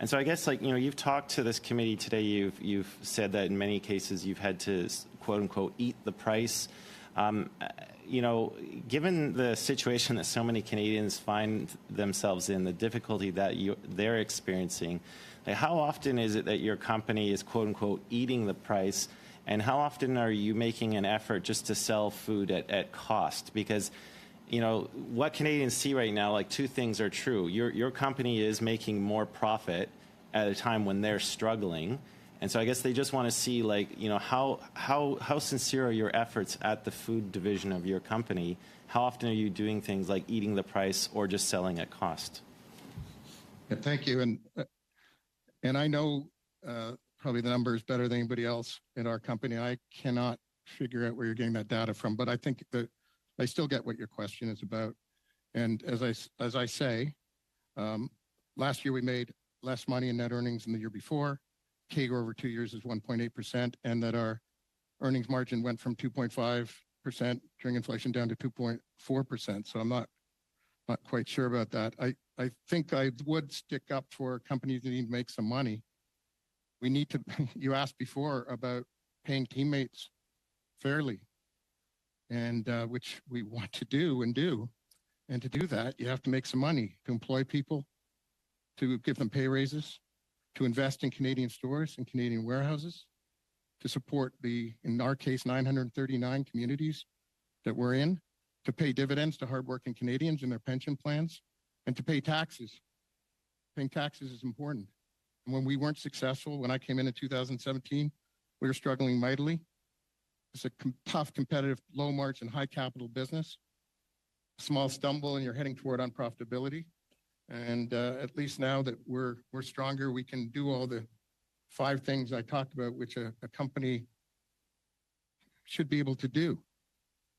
And so I guess, you've talked to this committee today. You've said that in many cases you've had to, quote unquote, eat the price. you know, given the situation that so many Canadians find themselves in, the difficulty that they're experiencing, like how often is it that your company is quote unquote eating the price, and how often are you making an effort just to sell food at cost? Because, you know, what Canadians see right now, like two things are true. Your company is making more profit at a time when they're struggling. And so I guess they just want to see, like, you know, how sincere are your efforts at the food division of your company? How often are you doing things like eating the price or just selling at cost? Yeah, thank you. And I know probably the numbers better than anybody else in our company. I cannot figure out where you're getting that data from, but I think that I still get what your question is about. And as I say, last year we made less money in net earnings than the year before. CAGR over 2 years is 1.8%, and that our earnings margin went from 2.5% during inflation down to 2.4%. So I'm not quite sure about that. I think I would stick up for companies that need to make some money. We need to, you asked before about paying teammates fairly, and which we want to do. And to do that, you have to make some money to employ people, to give them pay raises, to invest in Canadian stores and Canadian warehouses, to support in our case, 939 communities that we're in, to pay dividends to hardworking Canadians in their pension plans, and to pay taxes. Paying taxes is important. And when we weren't successful, when I came in 2017, we were struggling mightily. It's a tough, competitive, low margin, high capital business. A small stumble and you're heading toward unprofitability. And at least now that we're stronger, we can do all the 5 things I talked about, which a company should be able to do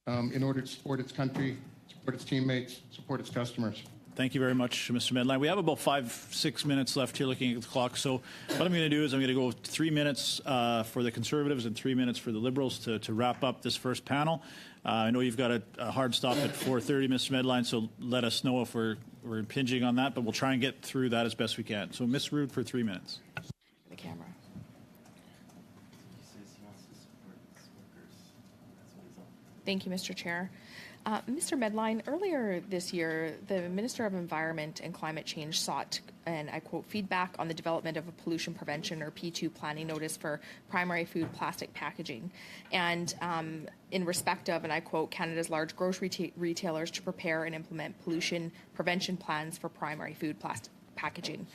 in order to support its country, support its teammates, support its customers. Thank you very much, Mr. Medline. We have about 5-6 minutes left here looking at the clock. So what I'm going to do is I'm going to go 3 minutes for the Conservatives and 3 minutes for the Liberals to wrap up this first panel. I know you've got a hard stop at 4:30, Mr. Medline, so let us know if we're impinging on that, but we'll try and get through that as best we can. So Ms. Rood for 3 minutes. The camera. Thank you, Mr. Chair. Mr. Medline, earlier this year, the Minister of Environment and Climate Change sought, and I quote, feedback on the development of a pollution prevention or P2 planning notice for primary food plastic packaging. And in respect of, and I quote, Canada's large grocery retailers to prepare and implement pollution prevention plans for primary food plastic packaging.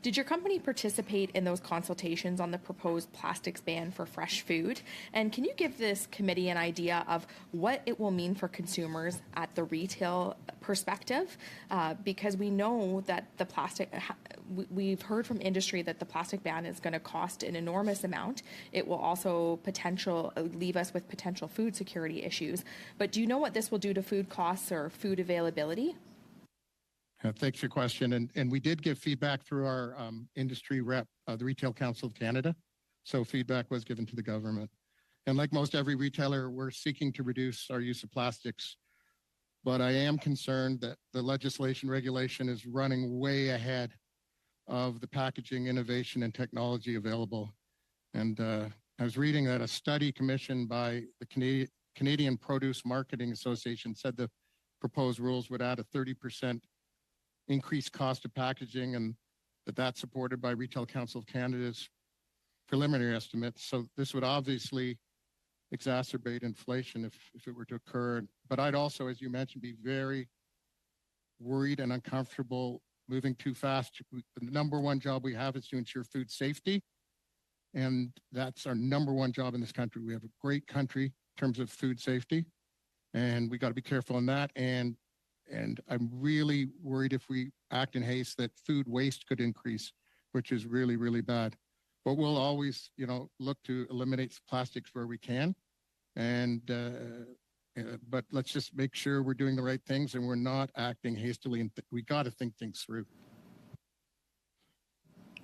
Did your company participate in those consultations on the proposed plastics ban for fresh food? And can you give this committee an idea of what it will mean for consumers at the retail perspective? Because we know that the we've heard from industry that the plastic ban is going to cost an enormous amount. It will also leave us with potential food security issues. But do you know what this will do to food costs or food availability? Thanks for your question. And we did give feedback through our industry rep, the Retail Council of Canada. So feedback was given to the government. And like most every retailer, we're seeking to reduce our use of plastics. But I am concerned that the legislation regulation is running way ahead of the packaging innovation and technology available. And I was reading that a study commissioned by the Canadian Produce Marketing Association said the proposed rules would add a 30% increased cost of packaging, and that's supported by Retail Council of Canada's preliminary estimates. So this would obviously exacerbate inflation if it were to occur. But I'd also, as you mentioned, be very worried and uncomfortable moving too fast. The number one job we have is to ensure food safety. And that's our number one job in this country. We have a great country in terms of food safety, and we got to be careful on that. And I'm really worried if we act in haste that food waste could increase, which is really, really bad. But we'll always, look to eliminate plastics where we can. But let's just make sure we're doing the right things and we're not acting hastily. And we got to think things through.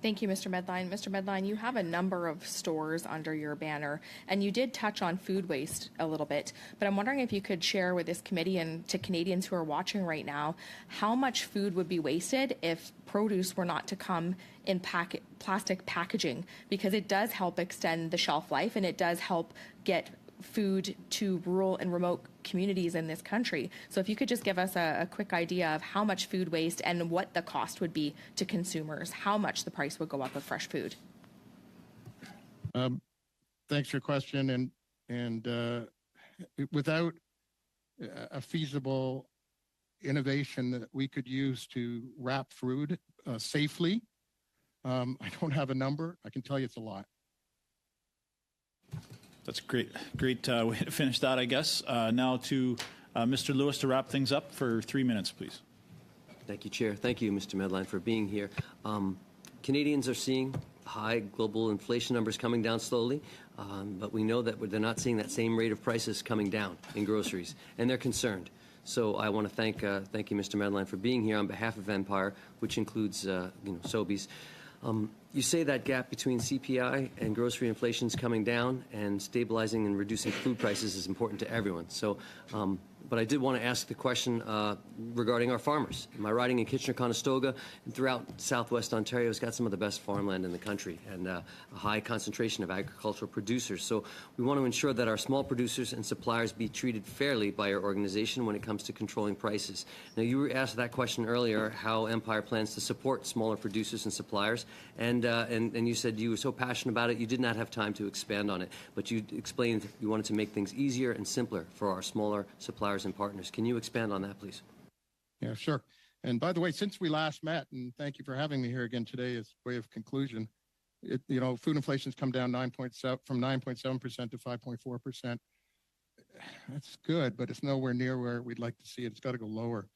Thank you, Mr. Medline. Mr. Medline, you have a number of stores under your banner, and you did touch on food waste a little bit, but I'm wondering if you could share with this committee and to Canadians who are watching right now, how much food would be wasted if produce were not to come in plastic packaging, because it does help extend the shelf life and it does help get food to rural and remote communities in this country. So if you could just give us a quick idea of how much food waste and what the cost would be to consumers, how much the price would go up of fresh food. Thanks for your question. And without a feasible innovation that we could use to wrap food safely, I don't have a number. I can tell you it's a lot. That's great way to finish that, I guess. Now to Mr. Lewis to wrap things up for 3 minutes, please. Thank you, Chair. Thank you, Mr. Medline, for being here. Canadians are seeing high global inflation numbers coming down slowly, but we know that they're not seeing that same rate of prices coming down in groceries, and they're concerned. So I want to thank you, Mr. Medline, for being here on behalf of Empire, which includes Sobeys. You say that gap between CPI and grocery inflation is coming down, and stabilizing and reducing food prices is important to everyone. So, but I did want to ask the question regarding our farmers. My riding in Kitchener-Conestoga and throughout southwest Ontario has got some of the best farmland in the country and a high concentration of agricultural producers. So we want to ensure that our small producers and suppliers be treated fairly by our organization when it comes to controlling prices. Now, you were asked that question earlier, how Empire plans to support smaller producers and suppliers, and you said you were so passionate about it you did not have time to expand on it, but you explained you wanted to make things easier and simpler for our smaller suppliers and partners. Can you expand on that, please? Yeah, sure. And by the way, since we last met, and thank you for having me here again today as way of conclusion, food inflation's come down from 9.7% to 5.4%. That's good, but it's nowhere near where we'd like to see it. It's got to go lower.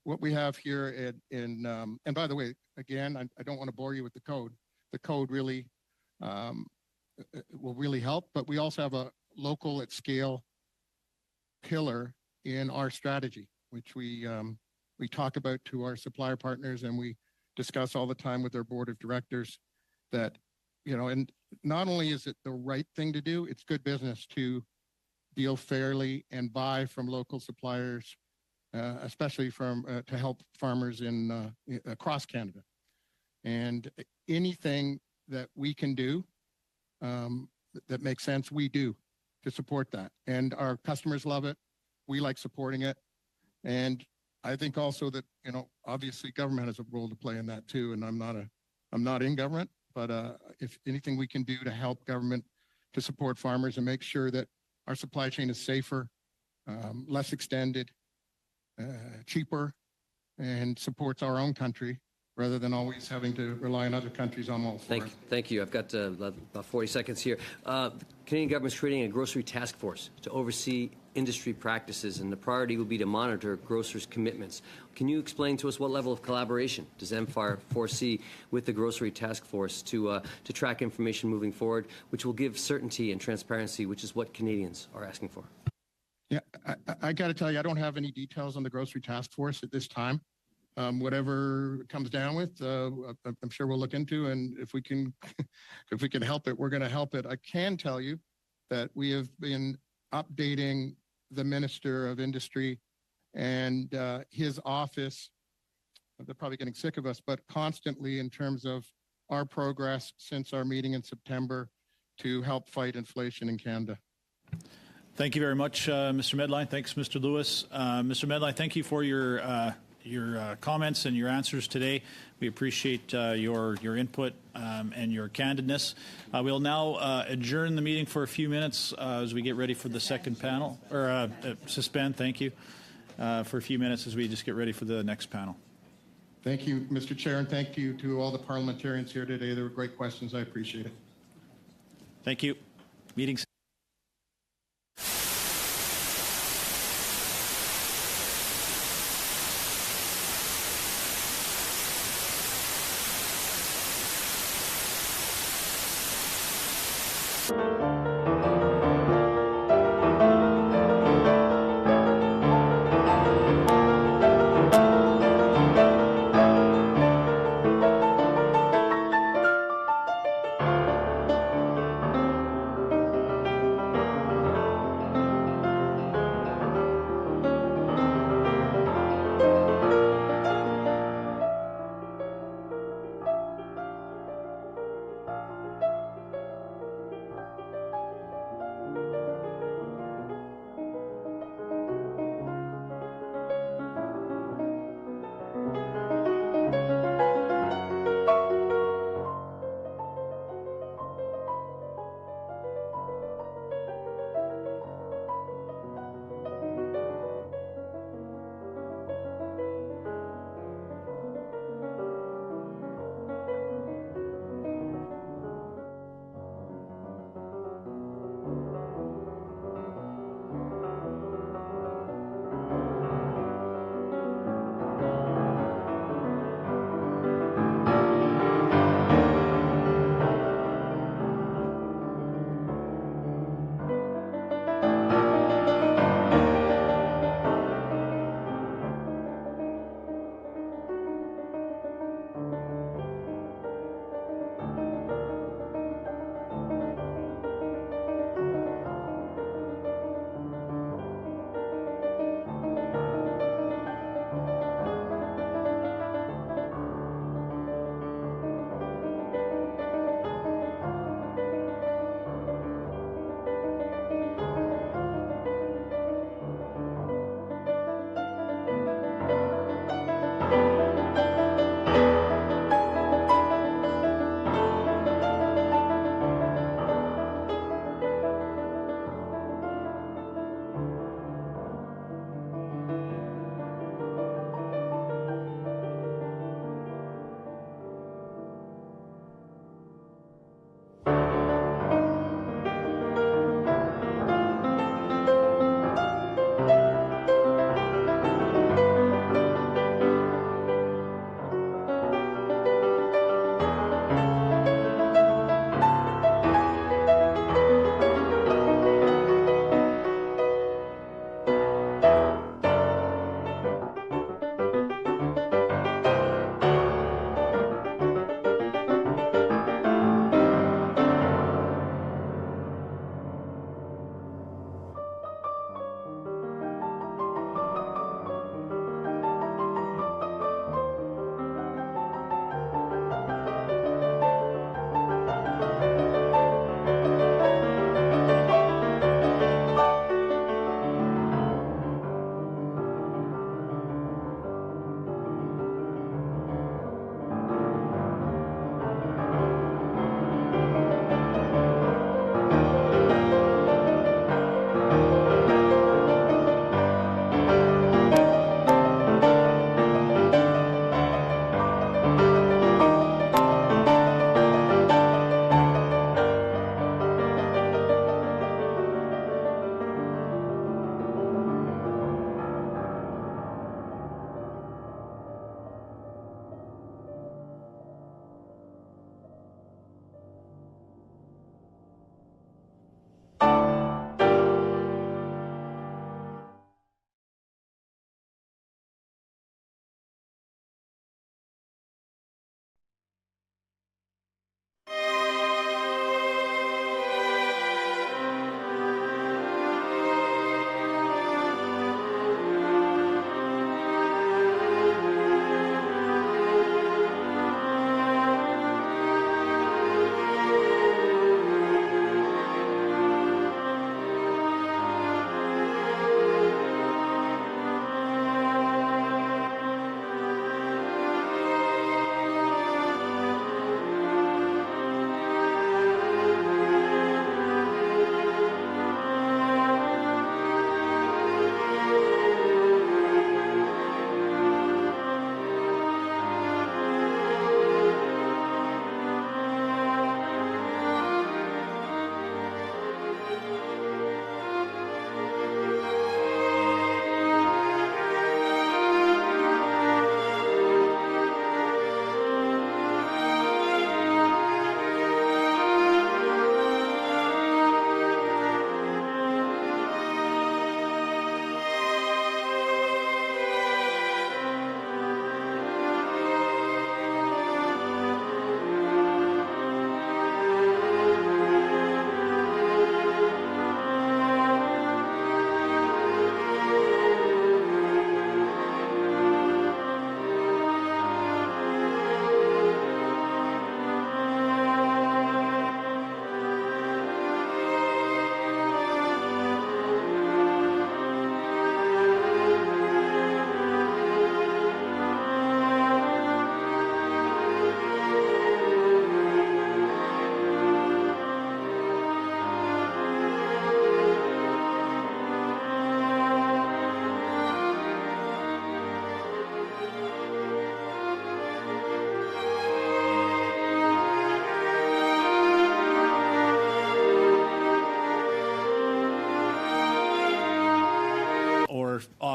What we have here and by the way, again, I don't want to bore you with the code. The code really will really help, but we also have a local at scale pillar in our strategy, which we talk about to our supplier partners, and we discuss all the time with our board of directors that, and not only is it the right thing to do, it's good business to deal fairly and buy from local suppliers, especially to help farmers across Canada. And anything that we can do that makes sense, we do to support that. And our customers love it. We like supporting it. And I think also that, obviously government has a role to play in that too. And I'm not in government, but if anything we can do to help government to support farmers and make sure that our supply chain is safer, less extended, cheaper, and supports our own country rather than always having to rely on other countries, I'm all for it. Thank you. I've got about 40 seconds here. The Canadian government is creating a grocery task force to oversee industry practices, and the priority will be to monitor grocers' commitments. Can you explain to us what level of collaboration does Empire foresee with the grocery task force to track information moving forward, which will give certainty and transparency, which is what Canadians are asking for? Yeah, I got to tell you, I don't have any details on the grocery task force at this time. Whatever it comes down with, I'm sure we'll look into, and if we can help it, we're going to help it. I can tell you that we have been updating the Minister of Industry and his office. They're probably getting sick of us, but constantly in terms of our progress since our meeting in September to help fight inflation in Canada. Thank you very much, Mr. Medline. Thanks, Mr. Lewis. Mr. Medline, thank you for your comments and your answers today. We appreciate your input and your candidness. We'll now adjourn the meeting for a few minutes as we get ready for the second panel, or suspend, thank you, for a few minutes as we just get ready for the next panel. Thank you, Mr. Chair, and thank you to all the parliamentarians here today. They were great questions. I appreciate it. Thank you. Meeting's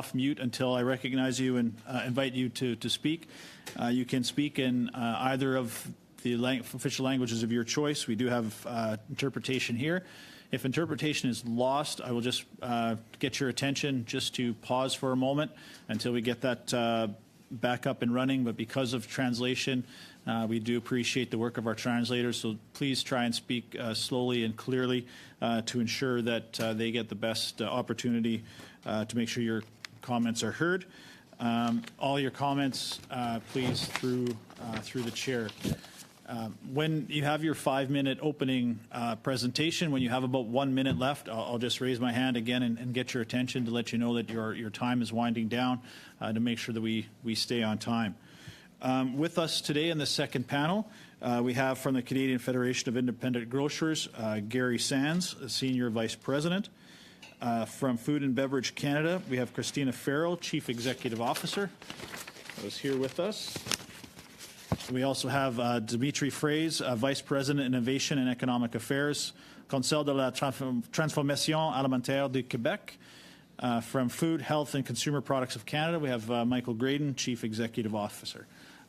off mute until I recognize you and invite you to speak. You can speak in either of the official languages of your choice. We do have interpretation here. If interpretation is lost, I will just get your attention just to pause for a moment until we get that back up and running. But because of translation, we do appreciate the work of our translators, so please try and speak slowly and clearly to ensure that they get the best opportunity to make sure your comments are heard. All your comments, please, through the chair. When you have your 5-minute opening presentation, when you have about 1 minute left, I'll just raise my hand again and get your attention to let you know that your time is winding down to make sure that we stay on time. With us today in the second panel, we have from the Canadian Federation of Independent Grocers, Gary Sands, Senior Vice President. From Food and Beverage Canada, we have Christina Farrell, Chief Executive Officer, who is here with us. We also have Dimitri Fraise, Vice President, Innovation and Economic Affairs, Conseil de la Transformation Alimentaire du Québec. From Food, Health and Consumer Products of Canada, we have Michael Graydon, Chief Executive Officer.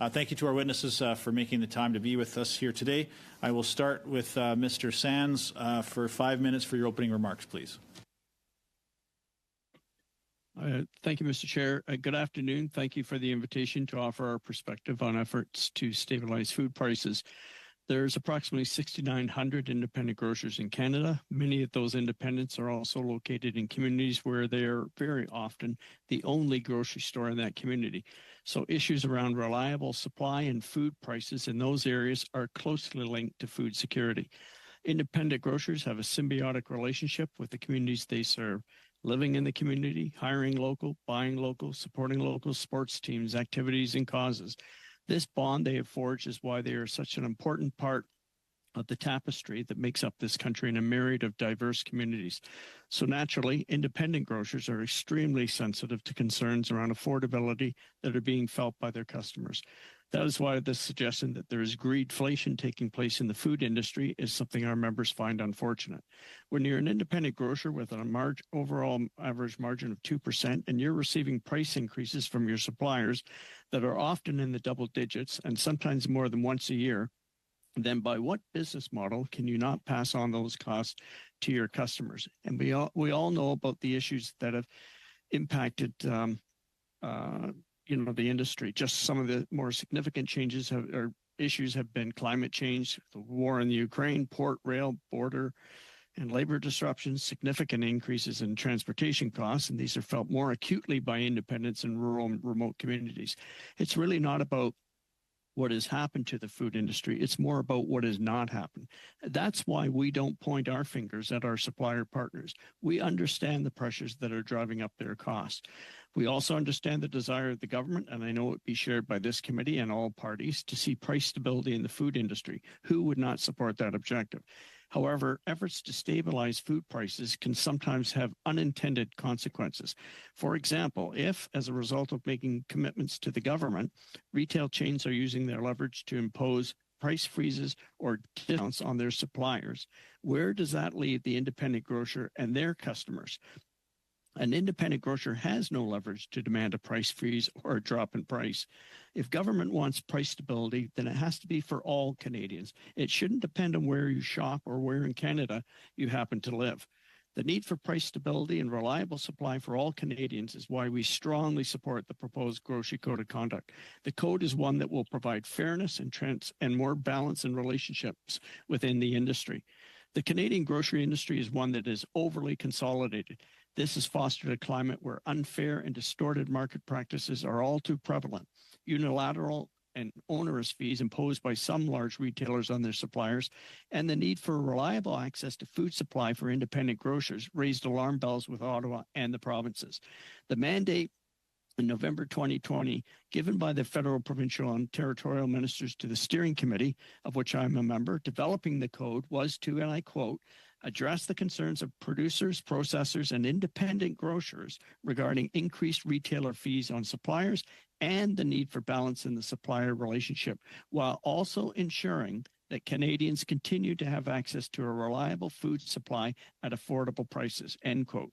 Thank you to our witnesses for making the time to be with us here today. I will start with Mr. Sands for 5 minutes for your opening remarks, please. Thank you, Mr. Chair. Good afternoon. Thank you for the invitation to offer our perspective on efforts to stabilize food prices. There's approximately 6,900 independent grocers in Canada. Many of those independents are also located in communities where they are very often the only grocery store in that community. So issues around reliable supply and food prices in those areas are closely linked to food security. Independent grocers have a symbiotic relationship with the communities they serve. Living in the community, hiring local, buying local, supporting local sports teams, activities, and causes. This bond they have forged is why they are such an important part of the tapestry that makes up this country in a myriad of diverse communities. So naturally, independent grocers are extremely sensitive to concerns around affordability that are being felt by their customers. That is why the suggestion that there is greedflation taking place in the food industry is something our members find unfortunate. When you're an independent grocer with an overall average margin of 2% and you're receiving price increases from your suppliers that are often in the double digits and sometimes more than once a year, then by what business model can you not pass on those costs to your customers? And we all know about the issues that have impacted the industry. Just some of the more significant changes or issues have been climate change, the war in the Ukraine, port, rail, border, and labor disruptions, significant increases in transportation costs, and these are felt more acutely by independents in rural and remote communities. It's really not about what has happened to the food industry. It's more about what has not happened. That's why we don't point our fingers at our supplier partners. We understand the pressures that are driving up their costs. We also understand the desire of the government, and I know it would be shared by this committee and all parties, to see price stability in the food industry. Who would not support that objective? However, efforts to stabilize food prices can sometimes have unintended consequences. For example, if, as a result of making commitments to the government, retail chains are using their leverage to impose price freezes or discounts on their suppliers, where does that leave the independent grocer and their customers? An independent grocer has no leverage to demand a price freeze or a drop in price. If government wants price stability, then it has to be for all Canadians. It shouldn't depend on where you shop or where in Canada you happen to live. The need for price stability and reliable supply for all Canadians is why we strongly support the proposed Grocery Code of Conduct. The code is one that will provide fairness and more balance in relationships within the industry. The Canadian grocery industry is one that is overly consolidated. This has fostered a climate where unfair and distorted market practices are all too prevalent. Unilateral and onerous fees imposed by some large retailers on their suppliers, and the need for reliable access to food supply for independent grocers raised alarm bells with Ottawa and the provinces. The mandate in November 2020, given by the federal, provincial, and territorial ministers to the steering committee, of which I'm a member, developing the code was to, and I quote, address the concerns of producers, processors, and independent grocers regarding increased retailer fees on suppliers and the need for balance in the supplier relationship, while also ensuring that Canadians continue to have access to a reliable food supply at affordable prices, end quote.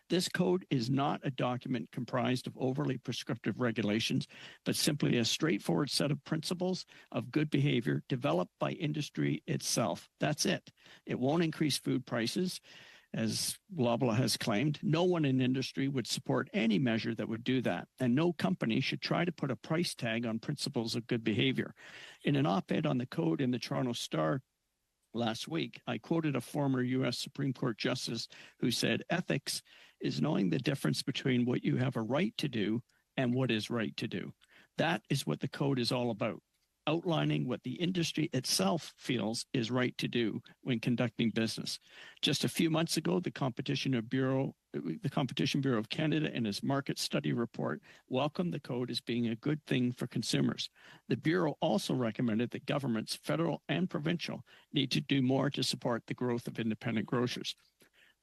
This code is not a document comprised of overly prescriptive regulations, but simply a straightforward set of principles of good behavior developed by industry itself. That's it. It won't increase food prices, as Loblaw has claimed. No one in industry would support any measure that would do that, and no company should try to put a price tag on principles of good behavior. In an op-ed on the code in the Toronto Star last week, I quoted a former U.S. Supreme Court justice who said, ethics is knowing the difference between what you have a right to do and what is right to do. That is what the code is all about, outlining what the industry itself feels is right to do when conducting business. Just a few months ago, the Competition Bureau of Canada, in its market study report, welcomed the code as being a good thing for consumers. The Bureau also recommended that governments, federal and provincial, need to do more to support the growth of independent grocers.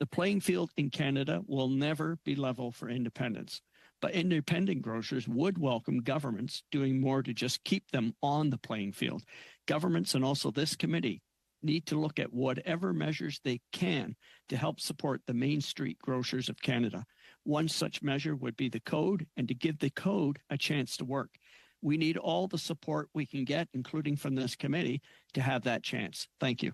The playing field in Canada will never be level for independents, but independent grocers would welcome governments doing more to just keep them on the playing field. Governments and also this committee need to look at whatever measures they can to help support the Main Street grocers of Canada. One such measure would be the code, and to give the code a chance to work. We need all the support we can get, including from this committee, to have that chance. Thank you.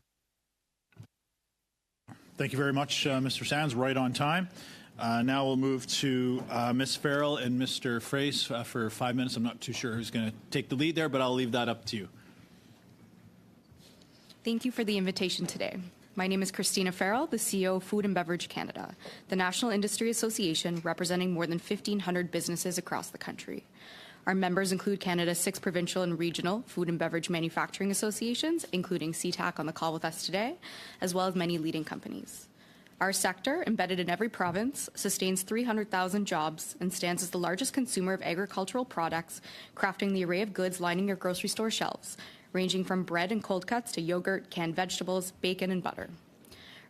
Thank you very much, Mr. Sands. Right on time. Now we'll move to Ms. Farrell and Mr. Frace for 5 minutes. I'm not too sure who's going to take the lead there, but I'll leave that up to you. Thank you for the invitation today. My name is Christina Farrell, the CEO of Food and Beverage Canada, the National Industry Association representing more than 1,500 businesses across the country. Our members include Canada's 6 provincial and regional food and beverage manufacturing associations, including CTAC on the call with us today, as well as many leading companies. Our sector, embedded in every province, sustains 300,000 jobs and stands as the largest consumer of agricultural products, crafting the array of goods lining your grocery store shelves, ranging from bread and cold cuts to yogurt, canned vegetables, bacon, and butter.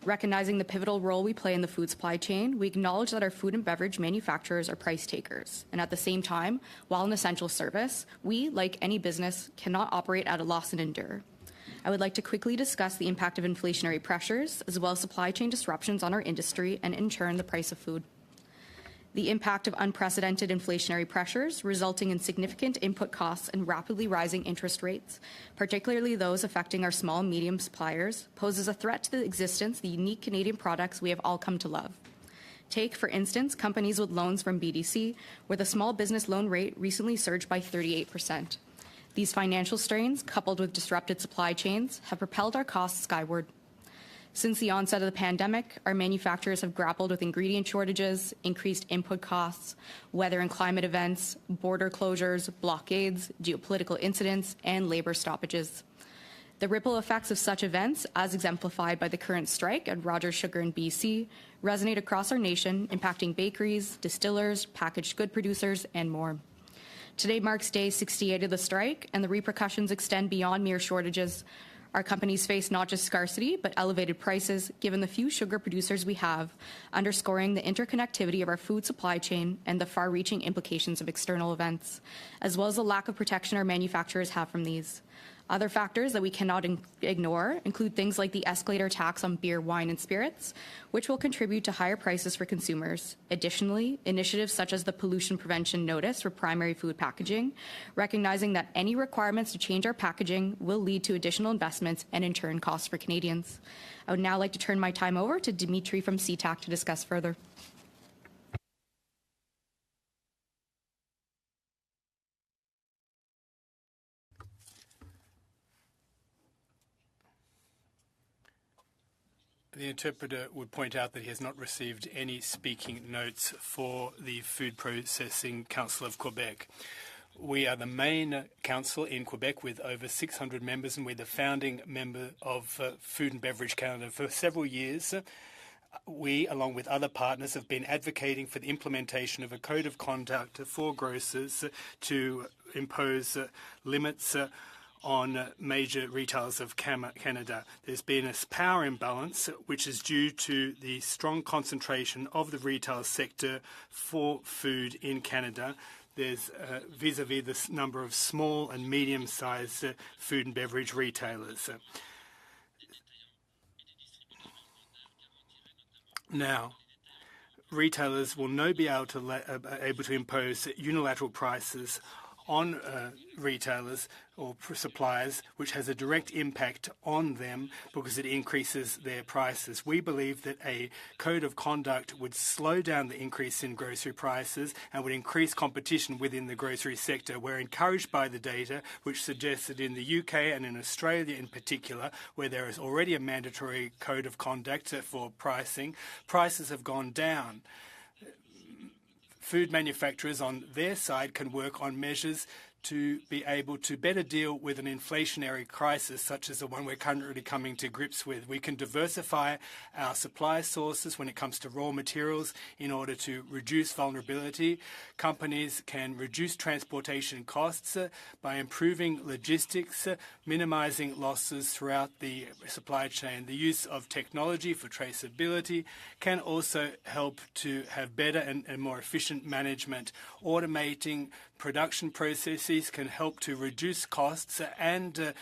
Recognizing the pivotal role we play in the food supply chain, we acknowledge that our food and beverage manufacturers are price takers. And at the same time, while an essential service, we, like any business, cannot operate at a loss and endure. I would like to quickly discuss the impact of inflationary pressures, as well as supply chain disruptions on our industry and, in turn, the price of food. The impact of unprecedented inflationary pressures resulting in significant input costs and rapidly rising interest rates, particularly those affecting our small and medium suppliers, poses a threat to the existence of the unique Canadian products we have all come to love. Take, for instance, companies with loans from BDC, where the small business loan rate recently surged by 38%. These financial strains, coupled with disrupted supply chains, have propelled our costs skyward. Since the onset of the pandemic, our manufacturers have grappled with ingredient shortages, increased input costs, weather and climate events, border closures, blockades, geopolitical incidents, and labor stoppages. The ripple effects of such events, as exemplified by the current strike at Rogers Sugar in BC, resonate across our nation, impacting bakeries, distillers, packaged good producers, and more. Today marks day 68 of the strike, and the repercussions extend beyond mere shortages. Our companies face not just scarcity, but elevated prices, given the few sugar producers we have, underscoring the interconnectivity of our food supply chain and the far-reaching implications of external events, as well as the lack of protection our manufacturers have from these. Other factors that we cannot ignore include things like the escalator tax on beer, wine, and spirits, which will contribute to higher prices for consumers. Additionally, initiatives such as the Pollution Prevention Notice for primary food packaging, recognizing that any requirements to change our packaging will lead to additional investments and, in turn, costs for Canadians. I would now like to turn my time over to Dimitri from CTAC to discuss further. The interpreter would point out that he has not received any speaking notes for the Food Processing Council of Quebec. We are the main council in Quebec with over 600 members, and we're the founding member of Food and Beverage Canada. For several years, we, along with other partners, have been advocating for the implementation of a code of conduct for grocers to impose limits on major retailers of Canada. There's been a power imbalance, which is due to the strong concentration of the retail sector for food in Canada. there's vis-a-vis the number of small and medium-sized food and beverage retailers. Now, retailers will now be able to impose unilateral prices on retailers or suppliers, which has a direct impact on them because it increases their prices. We believe that a code of conduct would slow down the increase in grocery prices and would increase competition within the grocery sector. We're encouraged by the data, which suggests that in the UK and in Australia in particular, where there is already a mandatory code of conduct for pricing, prices have gone down. Food manufacturers on their side can work on measures to be able to better deal with an inflationary crisis such as the one we're currently coming to grips with. We can diversify our supply sources when it comes to raw materials in order to reduce vulnerability. Companies can reduce transportation costs by improving logistics, minimizing losses throughout the supply chain. The use of technology for traceability can also help to have better and more efficient management. Automating production processes can help to reduce costs and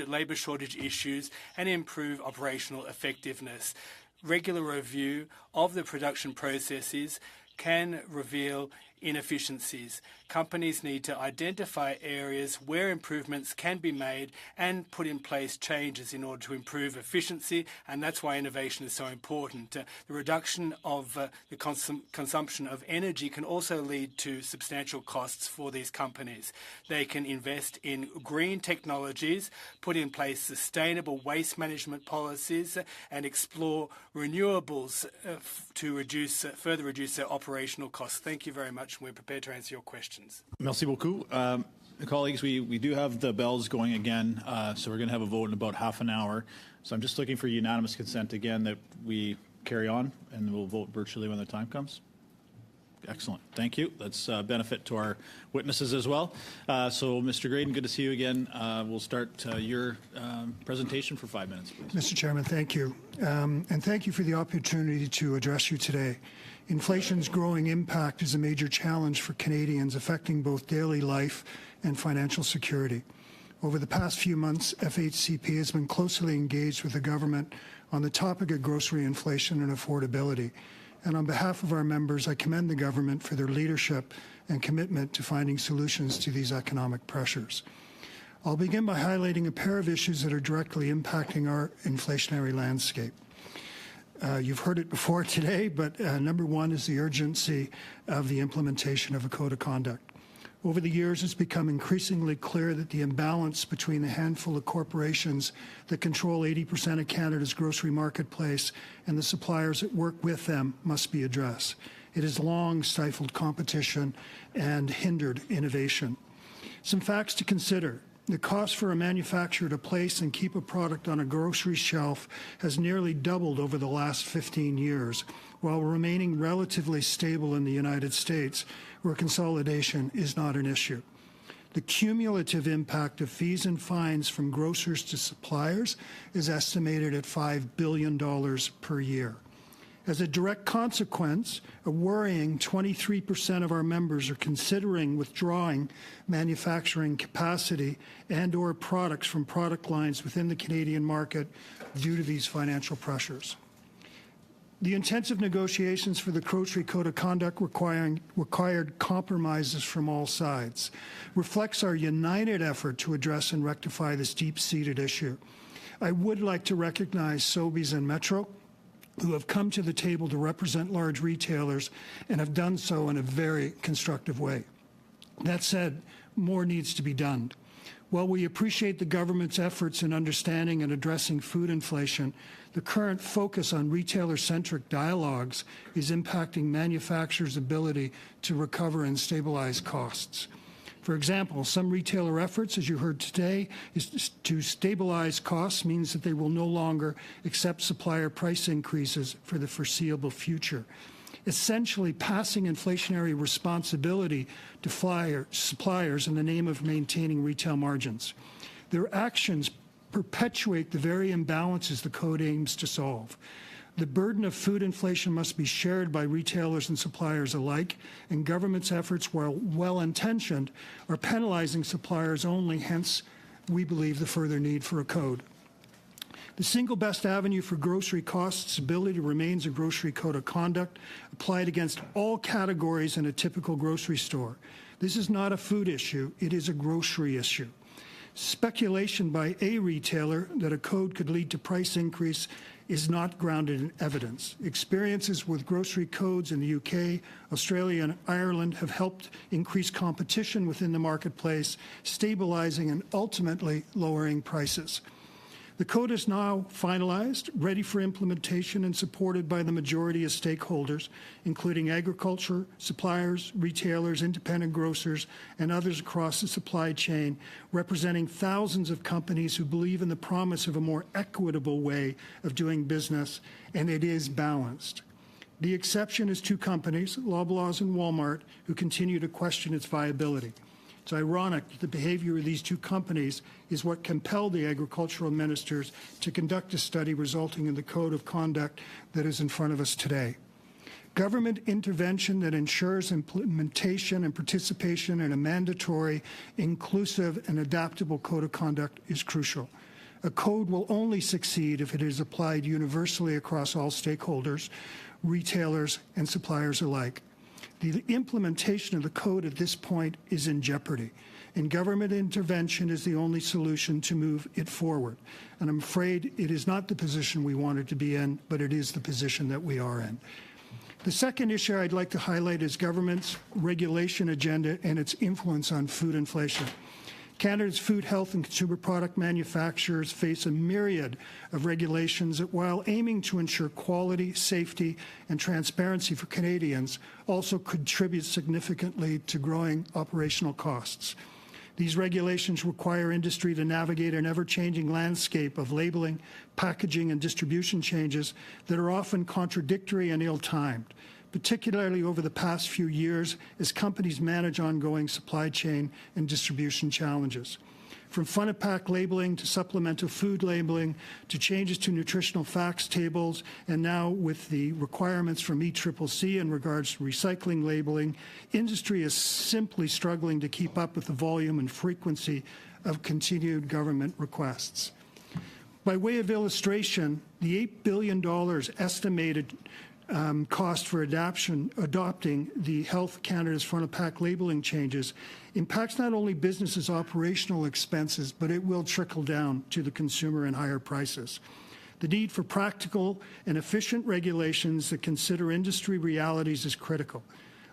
labour shortage issues and improve operational effectiveness. Regular review of the production processes can reveal inefficiencies. Companies need to identify areas where improvements can be made and put in place changes in order to improve efficiency, and that's why innovation is so important. The reduction of the consumption of energy can also lead to substantial costs for these companies. They can invest in green technologies, put in place sustainable waste management policies, and explore renewables to further reduce their operational costs. Thank you very much. We're prepared to answer your questions. Merci beaucoup. Colleagues, we do have the bells going again, so we're going to have a vote in about half an hour. So I'm just looking for unanimous consent again that we carry on, and we'll vote virtually when the time comes. Excellent. Thank you. That's a benefit to our witnesses as well. So, Mr. Graydon, good to see you again. We'll start your presentation for 5 minutes, please. Mr. Chairman, thank you. And thank you for the opportunity to address you today. Inflation's growing impact is a major challenge for Canadians, affecting both daily life and financial security. Over the past few months, FHCP has been closely engaged with the government on the topic of grocery inflation and affordability. And on behalf of our members, I commend the government for their leadership and commitment to finding solutions to these economic pressures. I'll begin by highlighting a pair of issues that are directly impacting our inflationary landscape. You've heard it before today, but number one is the urgency of the implementation of a code of conduct. Over the years, it's become increasingly clear that the imbalance between the handful of corporations that control 80% of Canada's grocery marketplace and the suppliers that work with them must be addressed. It has long stifled competition and hindered innovation. Some facts to consider. The cost for a manufacturer to place and keep a product on a grocery shelf has nearly doubled over the last 15 years, while remaining relatively stable in the United States, where consolidation is not an issue. The cumulative impact of fees and fines from grocers to suppliers is estimated at $5 billion per year. As a direct consequence, a worrying 23% of our members are considering withdrawing manufacturing capacity and/or products from product lines within the Canadian market due to these financial pressures. The intensive negotiations for the Grocery Code of Conduct required compromises from all sides, reflects our united effort to address and rectify this deep-seated issue. I would like to recognize Sobeys and Metro, who have come to the table to represent large retailers and have done so in a very constructive way. That said, more needs to be done. While we appreciate the government's efforts in understanding and addressing food inflation, the current focus on retailer-centric dialogues is impacting manufacturers' ability to recover and stabilize costs. For example, some retailer efforts, as you heard today, is to stabilize costs means that they will no longer accept supplier price increases for the foreseeable future, essentially passing inflationary responsibility to suppliers in the name of maintaining retail margins. Their actions perpetuate the very imbalances the code aims to solve. The burden of food inflation must be shared by retailers and suppliers alike, and government's efforts, while well-intentioned, are penalizing suppliers only, hence, we believe, the further need for a code. The single best avenue for grocery cost stability remains a grocery code of conduct applied against all categories in a typical grocery store. This is not a food issue, it is a grocery issue. Speculation by a retailer that a code could lead to price increase is not grounded in evidence. Experiences with grocery codes in the UK, Australia, and Ireland have helped increase competition within the marketplace, stabilizing and ultimately lowering prices. The code is now finalized, ready for implementation, and supported by the majority of stakeholders, including agriculture, suppliers, retailers, independent grocers, and others across the supply chain, representing thousands of companies who believe in the promise of a more equitable way of doing business, and it is balanced. The exception is two companies, Loblaws and Walmart, who continue to question its viability. It's ironic that the behavior of these two companies is what compelled the agricultural ministers to conduct a study resulting in the code of conduct that is in front of us today. Government intervention that ensures implementation and participation in a mandatory, inclusive, and adaptable code of conduct is crucial. A code will only succeed if it is applied universally across all stakeholders, retailers, and suppliers alike. The implementation of the code at this point is in jeopardy, and government intervention is the only solution to move it forward. And I'm afraid it is not the position we wanted to be in, but it is the position that we are in. The second issue I'd like to highlight is government's regulation agenda and its influence on food inflation. Canada's food, health, and consumer product manufacturers face a myriad of regulations that, while aiming to ensure quality, safety, and transparency for Canadians, also contribute significantly to growing operational costs. These regulations require industry to navigate an ever-changing landscape of labeling, packaging, and distribution changes that are often contradictory and ill-timed, particularly over the past few years as companies manage ongoing supply chain and distribution challenges. From front-of-pack labeling to supplemental food labeling to changes to nutritional facts tables, and now with the requirements from ECCC in regards to recycling labeling, industry is simply struggling to keep up with the volume and frequency of continued government requests. By way of illustration, the $8 billion estimated cost for adopting the Health Canada's front-of-pack labeling changes impacts not only businesses' operational expenses, but it will trickle down to the consumer in higher prices. The need for practical and efficient regulations that consider industry realities is critical.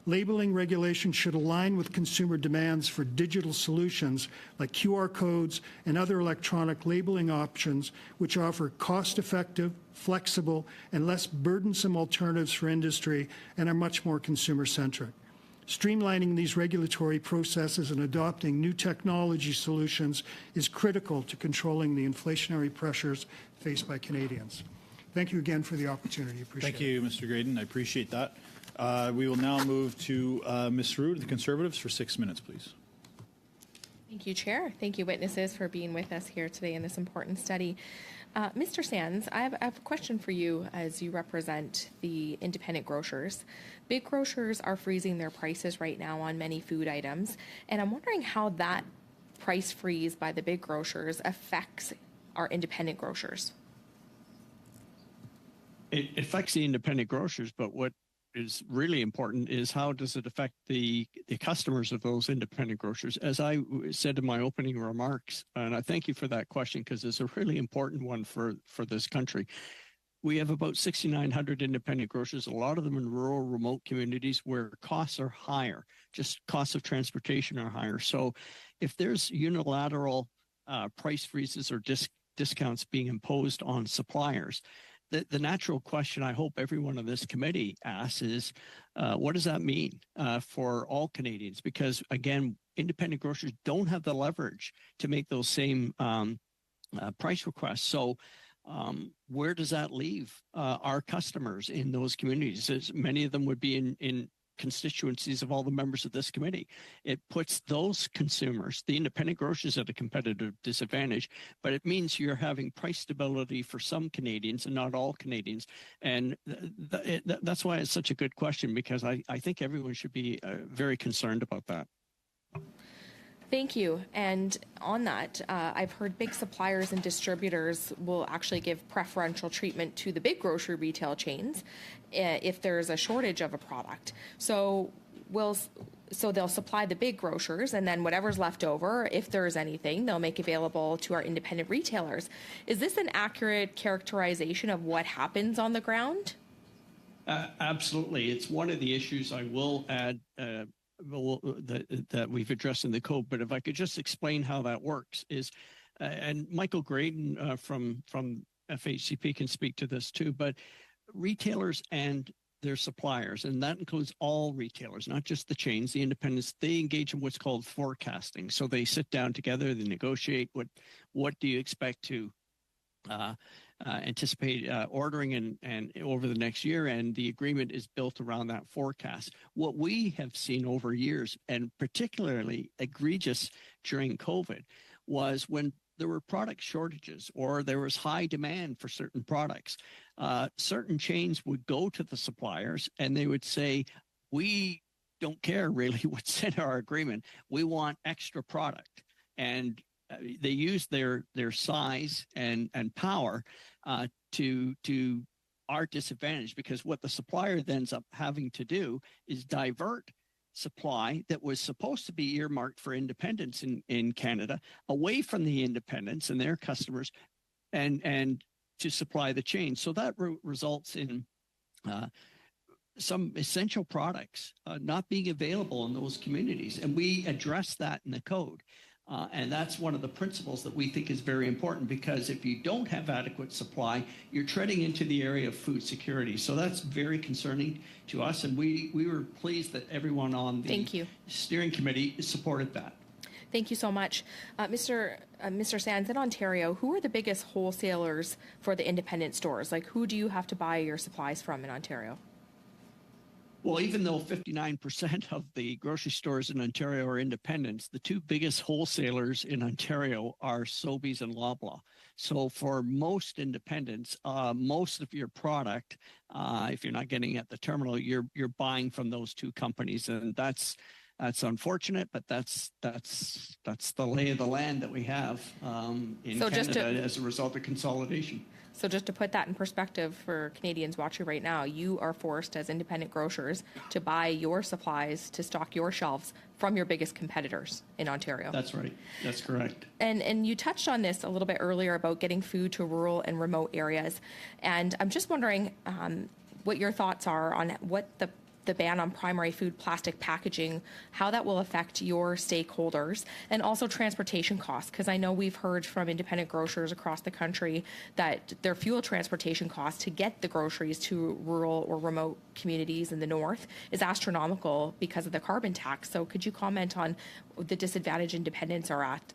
Labeling regulations should align with consumer demands for digital solutions like QR codes and other electronic labeling options, which offer cost-effective, flexible, and less burdensome alternatives for industry and are much more consumer-centric. Streamlining these regulatory processes and adopting new technology solutions is critical to controlling the inflationary pressures faced by Canadians. Thank you again for the opportunity. Appreciate it. Thank you, Mr. Graydon. I appreciate that. We will now move to Ms. Rood, the Conservatives, for 6 minutes, please. Thank you, Chair. Thank you, witnesses, for being with us here today in this important study. Mr. Sands, I have a question for you as you represent the independent grocers. Big grocers are freezing their prices right now on many food items, and I'm wondering how that price freeze by the big grocers affects our independent grocers. It affects the independent grocers, but what is really important is how does it affect the customers of those independent grocers? As I said in my opening remarks, and I thank you for that question because it's a really important one for this country. We have about 6,900 independent grocers, a lot of them in rural, remote communities where costs are higher, just costs of transportation are higher. So if there's unilateral price freezes or discounts being imposed on suppliers, the natural question I hope everyone on this committee asks is, what does that mean for all Canadians? Because, again, independent grocers don't have the leverage to make those same price requests. So where does that leave our customers in those communities? As many of them would be in constituencies of all the members of this committee. It puts those consumers, the independent grocers, at a competitive disadvantage, but it means you're having price stability for some Canadians and not all Canadians. And that's why it's such a good question, because I think everyone should be very concerned about that. Thank you. And on that, I've heard big suppliers and distributors will actually give preferential treatment to the big grocery retail chains if there's a shortage of a product. So they'll supply the big grocers, and then whatever's left over, if there's anything, they'll make available to our independent retailers. Is this an accurate characterization of what happens on the ground? Absolutely. It's one of the issues I will add that we've addressed in the code. But if I could just explain how that works is, and Michael Graydon from FHCP can speak to this too, but retailers and their suppliers, and that includes all retailers, not just the chains, the independents, they engage in what's called forecasting. So they sit down together, they negotiate what do you expect to anticipate ordering and over the next year, and the agreement is built around that forecast. What we have seen over years, and particularly egregious during COVID, was when there were product shortages or there was high demand for certain products, certain chains would go to the suppliers and they would say, we don't care really what's in our agreement, we want extra product. And they use their size and power to our disadvantage, because what the supplier then ends up having to do is divert supply that was supposed to be earmarked for independents in Canada away from the independents and their customers and to supply the chain. So that results in some essential products not being available in those communities. And we address that in the code. And that's one of the principles that we think is very important, because if you don't have adequate supply, you're treading into the area of food security. So that's very concerning to us. And we were pleased that everyone on the steering committee supported that. Thank you so much. Mr. Sands, in Ontario, who are the biggest wholesalers for the independent stores? Like, who do you have to buy your supplies from in Ontario? Well, even though 59% of the grocery stores in Ontario are independents, the two biggest wholesalers in Ontario are Sobeys and Loblaw. So for most independents, most of your product, if you're not getting it at the terminal, you're buying from those two companies, and that's unfortunate, but that's the lay of the land that we have in Canada as a result of consolidation. So just to put that in perspective for Canadians watching right now, you are forced as independent grocers to buy your supplies to stock your shelves from your biggest competitors in Ontario. That's right. That's correct. And you touched on this a little bit earlier about getting food to rural and remote areas. And I'm just wondering what your thoughts are on what the ban on primary food plastic packaging, how that will affect your stakeholders, and also transportation costs, because I know we've heard from independent grocers across the country that their fuel transportation costs to get the groceries to rural or remote communities in the north is astronomical because of the carbon tax. So could you comment on the disadvantage independents are at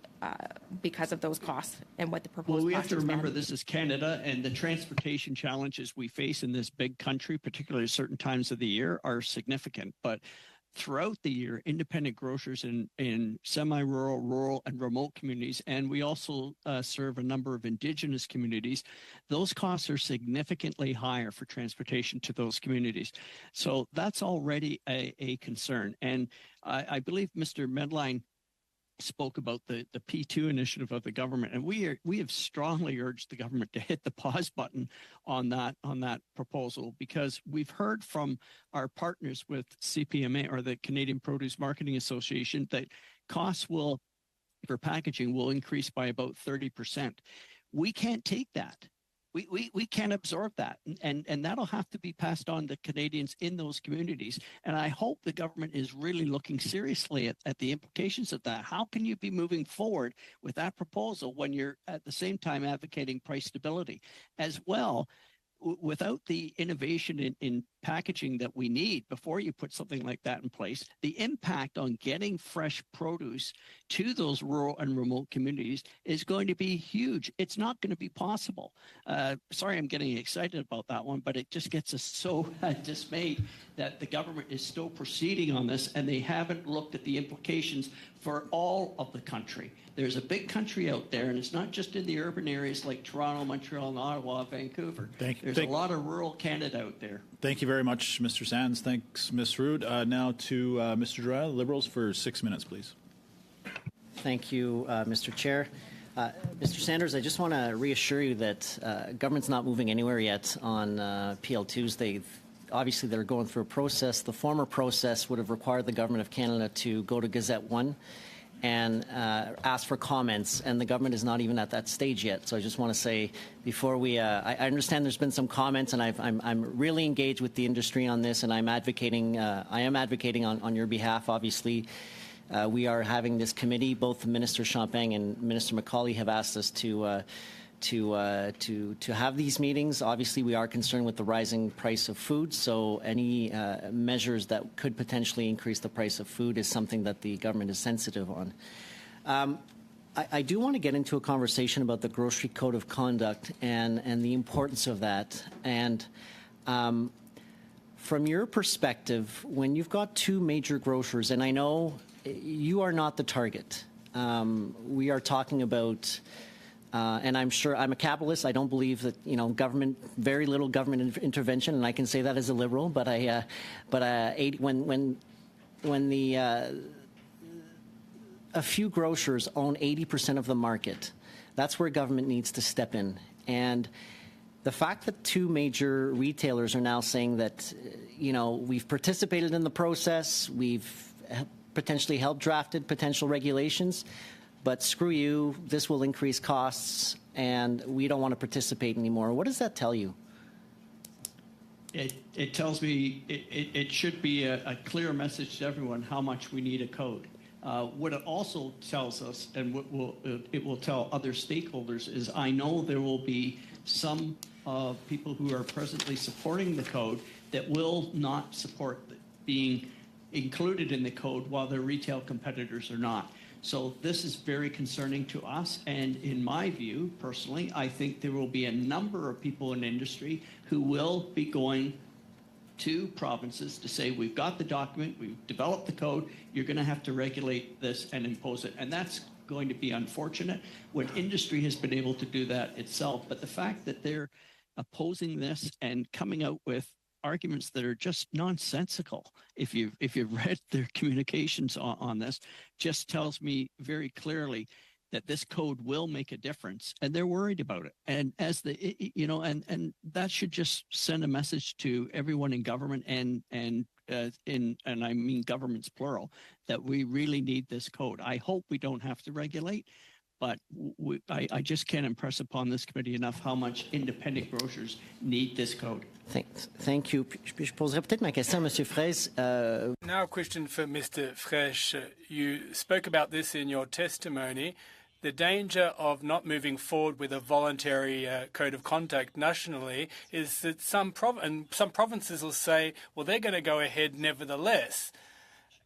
because of those costs and what the proposed Well, we have to remember ban? This is Canada, and the transportation challenges we face in this big country, particularly at certain times of the year, are significant. But throughout the year, independent grocers in semi-rural, rural, and remote communities, and we also serve a number of Indigenous communities, those costs are significantly higher for transportation to those communities. So that's already a concern. And I believe Mr. Medline spoke about the P2 initiative of the government, and we have strongly urged the government to hit the pause button on that proposal, because we've heard from our partners with CPMA, or the Canadian Produce Marketing Association, that costs for packaging will increase by about 30%. We can't take that. We can't absorb that, and that'll have to be passed on to Canadians in those communities. And I hope the government is really looking seriously at the implications of that. How can you be moving forward with that proposal when you're at the same time advocating price stability? As well, without the innovation in packaging that we need before you put something like that in place, the impact on getting fresh produce to those rural and remote communities is going to be huge. It's not going to be possible. Sorry, I'm getting excited about that one, but it just gets us so dismayed that the government is still proceeding on this and they haven't looked at the implications for all of the country. There's a big country out there, and it's not just in the urban areas like Toronto, Montreal, and Ottawa, Vancouver. There's a lot of rural Canada out there. Thank you very much, Mr. Sands. Thanks, Ms. Rood. Now to Mr. Durrell, Liberals, for 6 minutes, please. Thank you, Mr. Chair. Mr. Sanders, I just want to reassure you that government's not moving anywhere yet on PL2s. Obviously, they're going through a process. The former process would have required the Government of Canada to go to Gazette 1 and ask for comments, and the government is not even at that stage yet. So I just want to say, before we, I understand there's been some comments, and I'm really engaged with the industry on this, and I am advocating on your behalf. Obviously, we are having this committee. Both Minister Champagne and Minister McCauley have asked us to have these meetings. Obviously, we are concerned with the rising price of food, so any measures that could potentially increase the price of food is something that the government is sensitive on. I do want to get into a conversation about the Grocery Code of Conduct and the importance of that. And from your perspective, when you've got two major grocers, and I know you are not the target, we are talking about and I'm sure I'm a capitalist. I don't believe that very little government intervention, and I can say that as a liberal. But when a few grocers own 80% of the market, that's where government needs to step in. And the fact that two major retailers are now saying that we've participated in the process, we've potentially helped drafted potential regulations, but screw you, this will increase costs, and we don't want to participate anymore. What does that tell you? It tells me it should be a clear message to everyone how much we need a code. What it also tells us, and it will tell other stakeholders, is I know there will be some people who are presently supporting the code that will not support being included in the code while their retail competitors are not. So this is very concerning to us, and in my view, personally, I think there will be a number of people in industry who will be going to provinces to say, we've got the document, we've developed the code, you're going to have to regulate this and impose it. And that's going to be unfortunate when industry has been able to do that itself. But the fact that they're opposing this and coming out with arguments that are just nonsensical, if you've read their communications on this, just tells me very clearly that this code will make a difference, and they're worried about it. And as and that should just send a message to everyone in government and I mean governments plural, that we really need this code. I hope we don't have to regulate, but I just can't impress upon this committee enough how much independent grocers need this code. Thank you. Je poserai peut-être ma question à M. Fraisse. Now a question for Mr. Fraisse. You spoke about this in your testimony. The danger of not moving forward with a voluntary code of conduct nationally is that some provinces will say, well, they're going to go ahead nevertheless.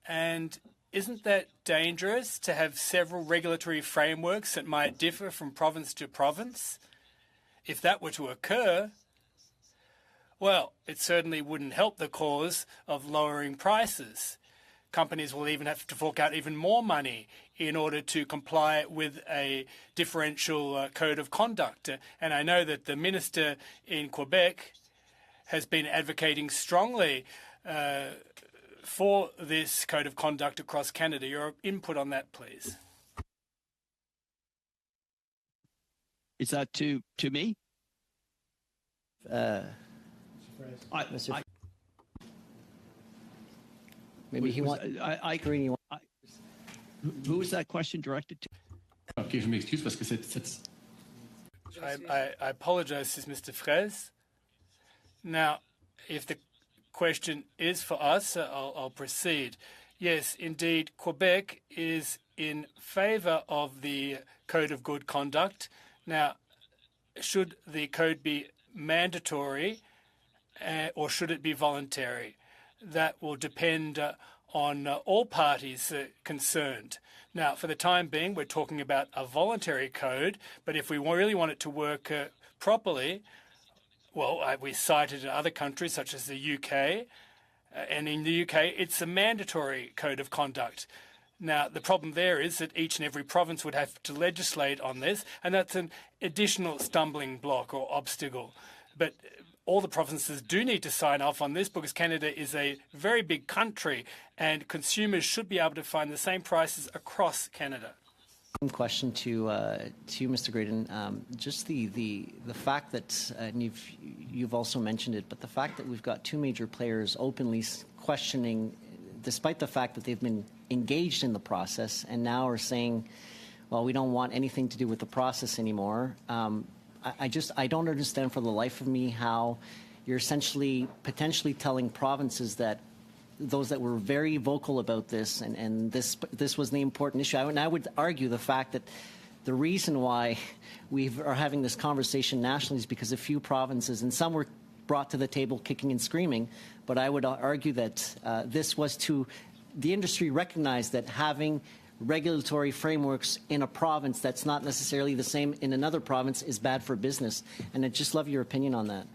And isn't that dangerous to have several regulatory frameworks that might differ from province to province? If that were to occur, well, it certainly wouldn't help the cause of lowering prices. Companies will even have to fork out even more money in order to comply with a differential code of conduct. And I know that the minister in Quebec has been advocating strongly for this code of conduct across Canada. Your input on that, please. Is that to me? Maybe he wants. Who is that question directed to? Okay, je m'excuse parce que c'est. I apologize, says Mr. Fraisse. Now, if the question is for us, I'll proceed. Yes, indeed, Quebec is in favour of the Code of Good Conduct. Now, should the code be mandatory or should it be voluntary? That will depend on all parties concerned. Now, for the time being, we're talking about a voluntary code, but if we really want it to work properly, well, we cited other countries such as the UK, and in the UK, it's a mandatory code of conduct. Now, the problem there is that each and every province would have to legislate on this, and that's an additional stumbling block or obstacle. But all the provinces do need to sign off on this because Canada is a very big country and consumers should be able to find the same prices across Canada. Question to you, Mr. Graydon. Just the fact that, and you've also mentioned it, but the fact that we've got two major players openly questioning, despite the fact that they've been engaged in the process and now are saying, well, we don't want anything to do with the process anymore. I don't understand for the life of me how you're essentially potentially telling provinces that those that were very vocal about this and this was the important issue. And I would argue the fact that the reason why we are having this conversation nationally is because a few provinces, and some were brought to the table kicking and screaming, but I would argue that this was to the industry recognize that having regulatory frameworks in a province that's not necessarily the same in another province is bad for business. And I'd just love your opinion on that.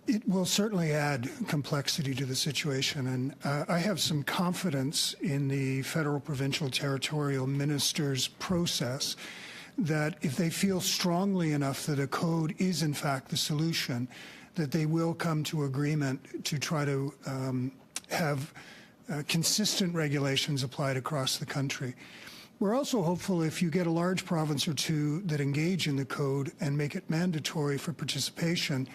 It will certainly add complexity to the situation, and I have some confidence in the federal, provincial, territorial ministers' process that if they feel strongly enough that a code is in fact the solution, that they will come to agreement to try to have consistent regulations applied across the country. We're also hopeful if you get a large province or two that engage in the code and make it mandatory for participation,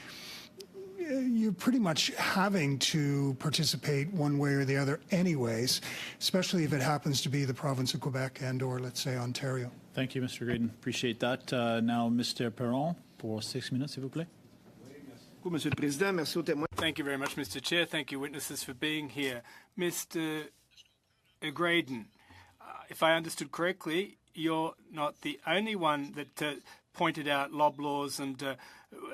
you're pretty much having to participate one way or the other anyways, especially if it happens to be the province of Quebec and or, let's say, Ontario. Thank you, Mr. Graydon. Appreciate that. Now, Mr. Perron, for 6 minutes, s'il vous plaît. Thank you very much, Mr. Chair. Thank you, witnesses, for being here. Mr. Graydon, if I understood correctly, you're not the only one that pointed out Loblaws and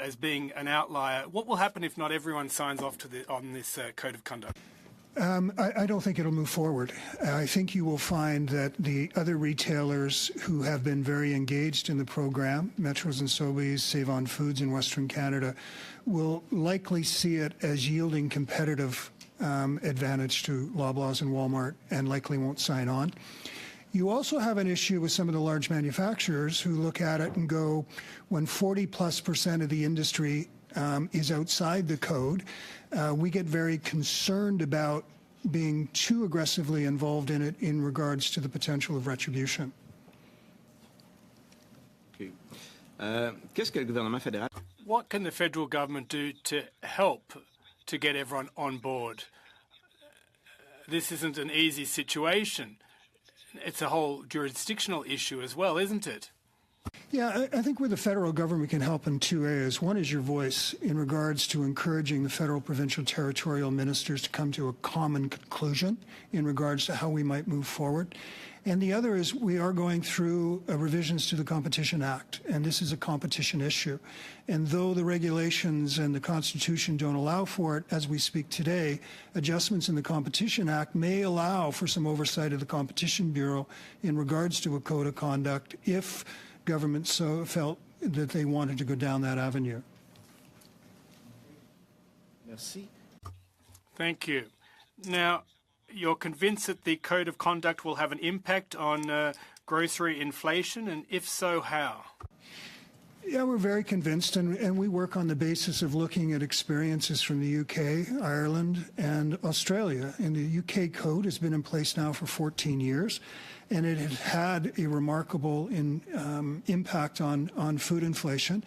as being an outlier. What will happen if not everyone signs off on this code of conduct? I don't think it'll move forward. I think you will find that the other retailers who have been very engaged in the program, Metros and Sobeys, Save On Foods in Western Canada, will likely see it as yielding competitive advantage to Loblaws and Walmart and likely won't sign on. You also have an issue with some of the large manufacturers who look at it and go, when 40+% of the industry is outside the code, we get very concerned about being too aggressively involved in it in regards to the potential of retribution. What can the federal government do to help to get everyone on board? This isn't an easy situation. It's a whole jurisdictional issue as well, isn't it? Yeah, I think where the federal government can help in two areas. One is your voice in regards to encouraging the federal, provincial, territorial ministers to come to a common conclusion in regards to how we might move forward. And the other is we are going through revisions to the Competition Act, and this is a competition issue. And though the regulations and the Constitution don't allow for it as we speak today, adjustments in the Competition Act may allow for some oversight of the Competition Bureau in regards to a code of conduct if government so felt that they wanted to go down that avenue. Merci. Thank you. Now, you're convinced that the code of conduct will have an impact on grocery inflation, and if so, how? Yeah, we're very convinced, and we work on the basis of looking at experiences from the UK, Ireland, and Australia. And the UK code has been in place now for 14 years, and it has had a remarkable impact on food inflation.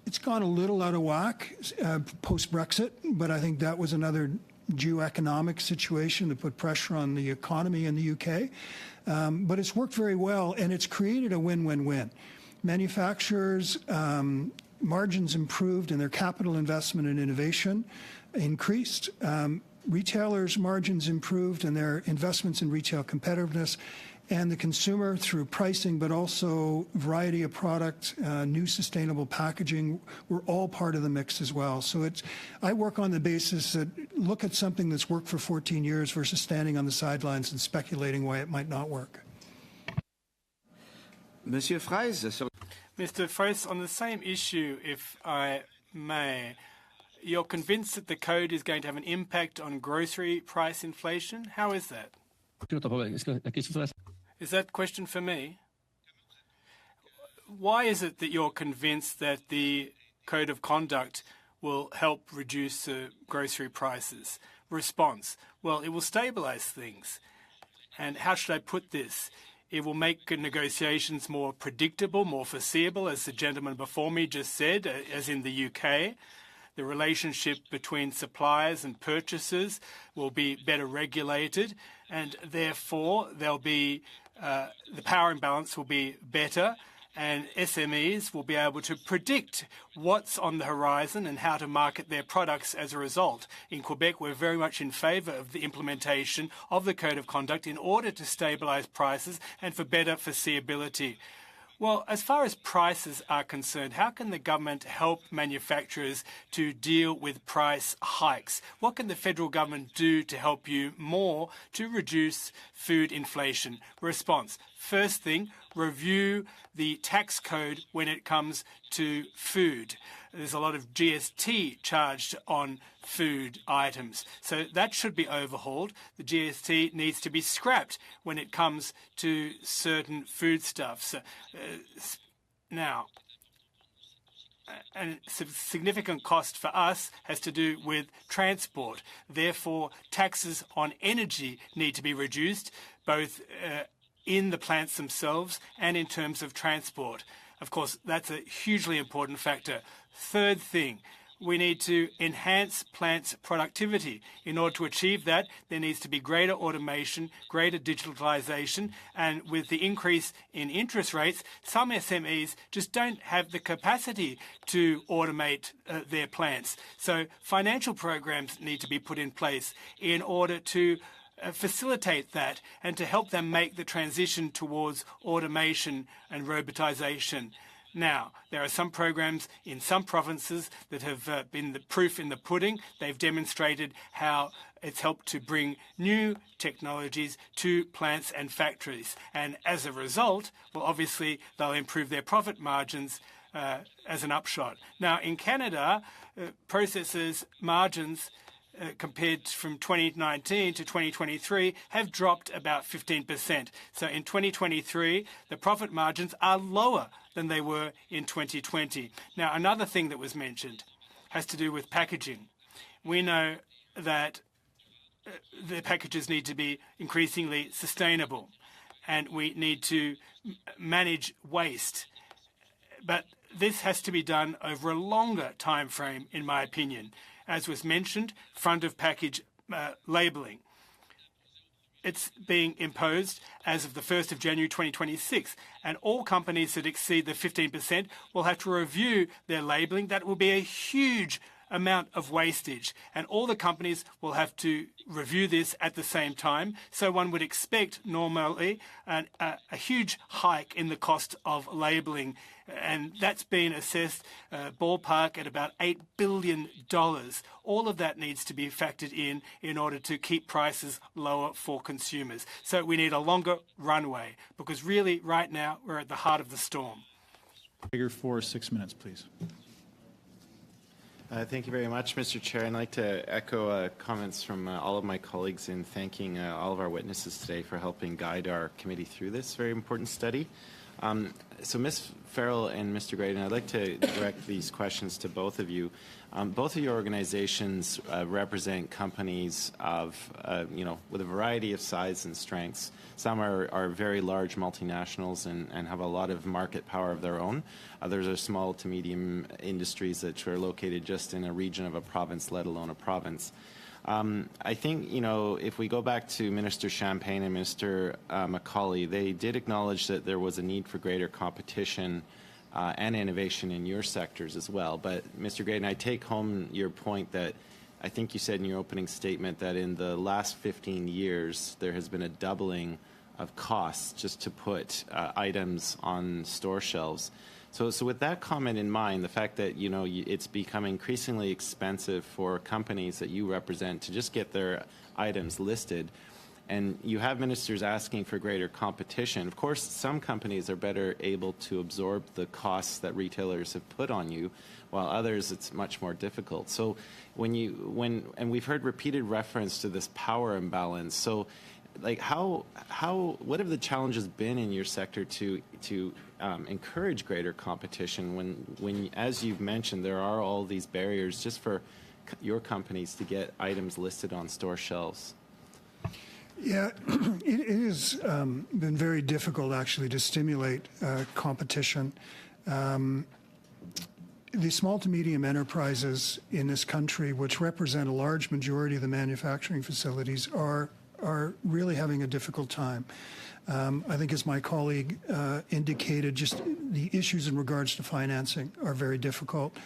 It's gone a little out of whack post-Brexit, but I think that was another geoeconomic situation that put pressure on the economy in the UK. But it's worked very well, and it's created a win-win-win. Manufacturers' margins improved and their capital investment and innovation increased. Retailers' margins improved and their investments in retail competitiveness. and the consumer through pricing, but also variety of product, new sustainable packaging. We're all part of the mix as well. So I work on the basis that look at something that's worked for 14 years versus standing on the sidelines and speculating why it might not work. Monsieur Fraisse, Mr. Fraisse, on the same issue, if I may, you're convinced that the code is going to have an impact on grocery price inflation? How is that? Is that question for me? Why is it that you're convinced that the code of conduct will help reduce grocery prices? Response: well, it will stabilize things. And how should I put this? It will make negotiations more predictable, more foreseeable, as the gentleman before me just said, as in the UK. The relationship between suppliers and purchasers will be better regulated, and therefore there'll be the power imbalance will be better, and SMEs will be able to predict what's on the horizon and how to market their products as a result. In Quebec, we're very much in favour of the implementation of the Code of Conduct in order to stabilise prices and for better foreseeability. Well, as far as prices are concerned, how can the government help manufacturers to deal with price hikes? What can the federal government do to help you more to reduce food inflation? Response: first thing, review the tax code when it comes to food. There's a lot of GST charged on food items, so that should be overhauled. The GST needs to be scrapped when it comes to certain foodstuffs. Now, a significant cost for us has to do with transport. Therefore, taxes on energy need to be reduced, both in the plants themselves and in terms of transport. Of course, that's a hugely important factor. Third thing, we need to enhance plants' productivity. In order to achieve that, there needs to be greater automation, greater digitalisation, and with the increase in interest rates, some SMEs just don't have the capacity to automate their plants. So financial programs need to be put in place in order to facilitate that and to help them make the transition towards automation and robotisation. Now, there are some programs in some provinces that have been the proof in the pudding. They've demonstrated how it's helped to bring new technologies to plants and factories. And as a result, well, obviously, they'll improve their profit margins as an upshot. Now, in Canada, processors' margins compared from 2019 to 2023 have dropped about 15%. So in 2023, the profit margins are lower than they were in 2020. Now, another thing that was mentioned has to do with packaging. We know that the packages need to be increasingly sustainable, and we need to manage waste. But this has to be done over a longer time frame, in my opinion. As was mentioned, front of package labelling. It's being imposed as of the 1st of January 2026, and all companies that exceed the 15% will have to review their labelling. That will be a huge amount of wastage, and all the companies will have to review this at the same time. So one would expect normally a huge hike in the cost of labelling, and that's been assessed ballpark at about $8 billion. All of that needs to be factored in order to keep prices lower for consumers. So we need a longer runway, because really right now we're at the heart of the storm. Figure 4, 6 minutes, please. Thank you very much, Mr. Chair. I'd like to echo comments from all of my colleagues in thanking all of our witnesses today for helping guide our committee through this very important study. So Ms. Farrell and Mr. Graydon, I'd like to direct these questions to both of you. Both of your organizations represent companies of, with a variety of size and strengths. Some are very large multinationals and have a lot of market power of their own. Others are small to medium industries that are located just in a region of a province, let alone a province. I think, if we go back to Minister Champagne and Mr. Macaulay, they did acknowledge that there was a need for greater competition and innovation in your sectors as well. But, Mr. Graydon, I take home your point that I think you said in your opening statement that in the last 15 years there has been a doubling costs just to put items on store shelves. So with that comment in mind, the fact that it's become increasingly expensive for companies that you represent to just get their items listed, and you have ministers asking for greater competition. Of course, some companies are better able to absorb the costs that retailers have put on you, while others it's much more difficult. So and we've heard repeated reference to this power imbalance. So like what have the challenges been in your sector to encourage greater competition when, as you've mentioned, there are all these barriers just for your companies to get items listed on store shelves? Yeah, it has been very difficult actually to stimulate competition. The small to medium enterprises in this country, which represent a large majority of the manufacturing facilities, are really having a difficult time. I think, as my colleague indicated, just the issues in regards to financing are very difficult.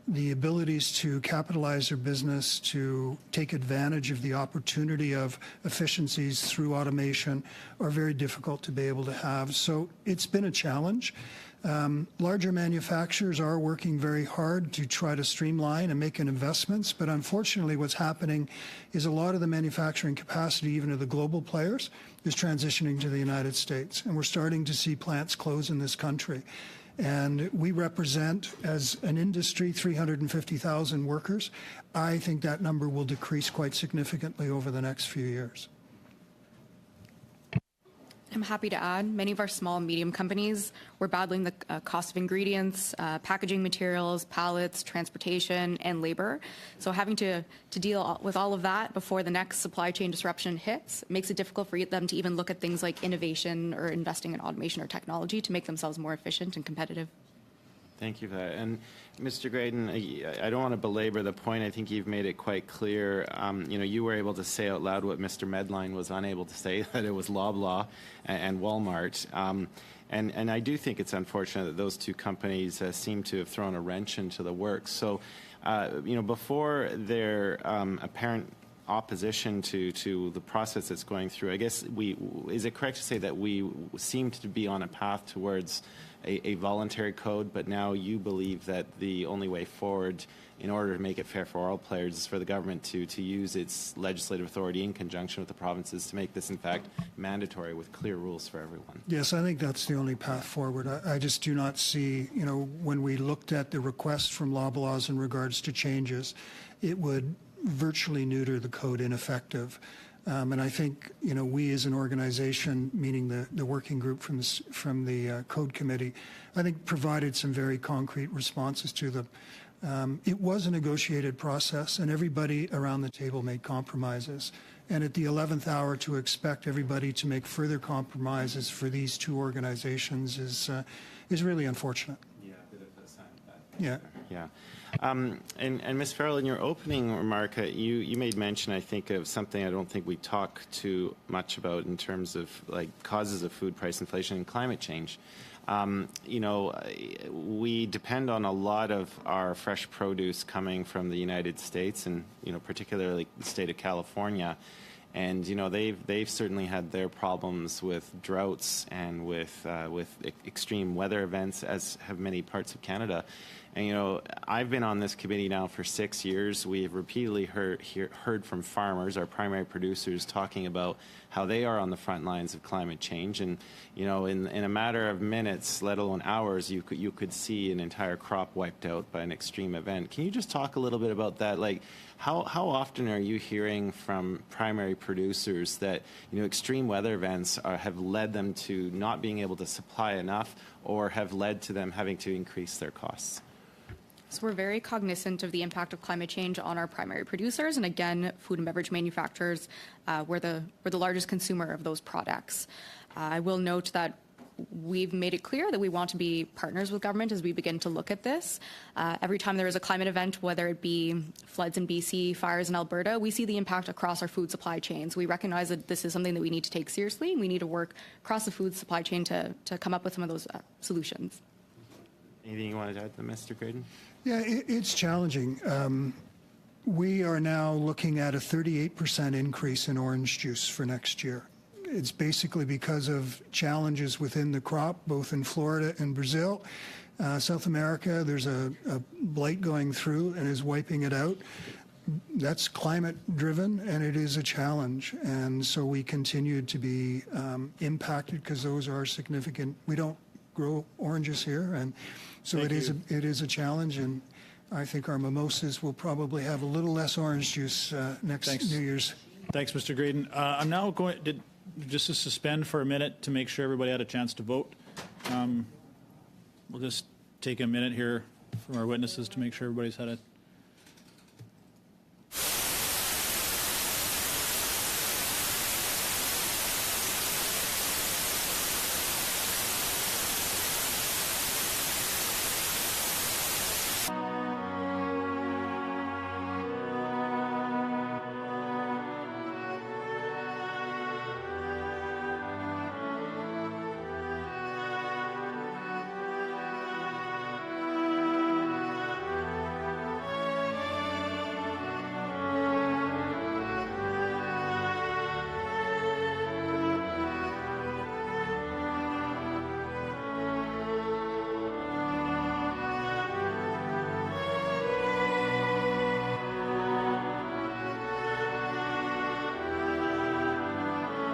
The abilities to capitalize their business, to take advantage of the opportunity of efficiencies through automation are very difficult to be able to have. So it's been a challenge. Larger manufacturers are working very hard to try to streamline and make investments, but unfortunately what's happening is a lot of the manufacturing capacity, even of the global players, is transitioning to the United States, and we're starting to see plants close in this country. And we represent, as an industry, 350,000 workers. I think that number will decrease quite significantly over the next few years. I'm happy to add, many of our small and medium companies were battling the cost of ingredients, packaging materials, pallets, transportation, and labor. So having to deal with all of that before the next supply chain disruption hits makes it difficult for them to even look at things like innovation or investing in automation or technology to make themselves more efficient and competitive. Thank you for that. And Mr. Graydon, I don't want to belabor the point. I think you've made it quite clear. You were able to say out loud what Mr. Medline was unable to say, that it was Loblaw and Walmart. And I do think it's unfortunate that those two companies seem to have thrown a wrench into the works. So, before their apparent opposition to the process that's going through, I guess is it correct to say that we seem to be on a path towards a voluntary code, but now you believe that the only way forward in order to make it fair for all players is for the government to use its legislative authority in conjunction with the provinces to make this, in fact, mandatory with clear rules for everyone? Yes, I think that's the only path forward. I just do not see, when we looked at the request from Loblaws in regards to changes, it would virtually neuter the code ineffective. And I think, we as an organization, meaning the working group from the Code Committee, I think provided some very concrete responses to them. It was a negotiated process, and everybody around the table made compromises. And at the 11th hour, to expect everybody to make further compromises for these two organizations is really unfortunate. Yeah, a bit of a sign of that. Yeah. Yeah. And Ms. Farrell, in your opening remark, you made mention, I think, of something I don't think we talk too much about in terms of causes of food price inflation and climate change. We depend on a lot of our fresh produce coming from the United States and, particularly the state of California. And, they've certainly had their problems with droughts and with extreme weather events, as have many parts of Canada. And, I've been on this committee now for 6 years. We've repeatedly heard from farmers, our primary producers, talking about how they are on the front lines of climate change. And, in a matter of minutes, let alone hours, you could see an entire crop wiped out by an extreme event. Can you just talk a little bit about that? How often are you hearing from primary producers that, extreme weather events have led them to not being able to supply enough or have led to them having to increase their costs? So we're very cognizant of the impact of climate change on our primary producers, and again, food and beverage manufacturers, we're the largest consumer of those products. I will note that we've made it clear that we want to be partners with government as we begin to look at this. Every time there is a climate event, whether it be floods in BC, fires in Alberta, we see the impact across our food supply chains. We recognize that this is something that we need to take seriously, and we need to work across the food supply chain to come up with some of those solutions. Anything you wanted to add to Mr. Graydon? Yeah, it's challenging. We are now looking at a 38% increase in orange juice for next year. it's basically because of challenges within the crop, both in Florida and Brazil. South America, there's a blight going through and is wiping it out. That's climate driven, and it is a challenge. And so we continue to be impacted because those are significant. We don't grow oranges here, and so it is a challenge. And I think our mimosas will probably have a little less orange juice next New Year's. Thanks, Mr. Graydon. I'm now going just to suspend for a minute to make sure everybody had a chance to vote. We'll just take a minute here from our witnesses to make sure everybody's had it.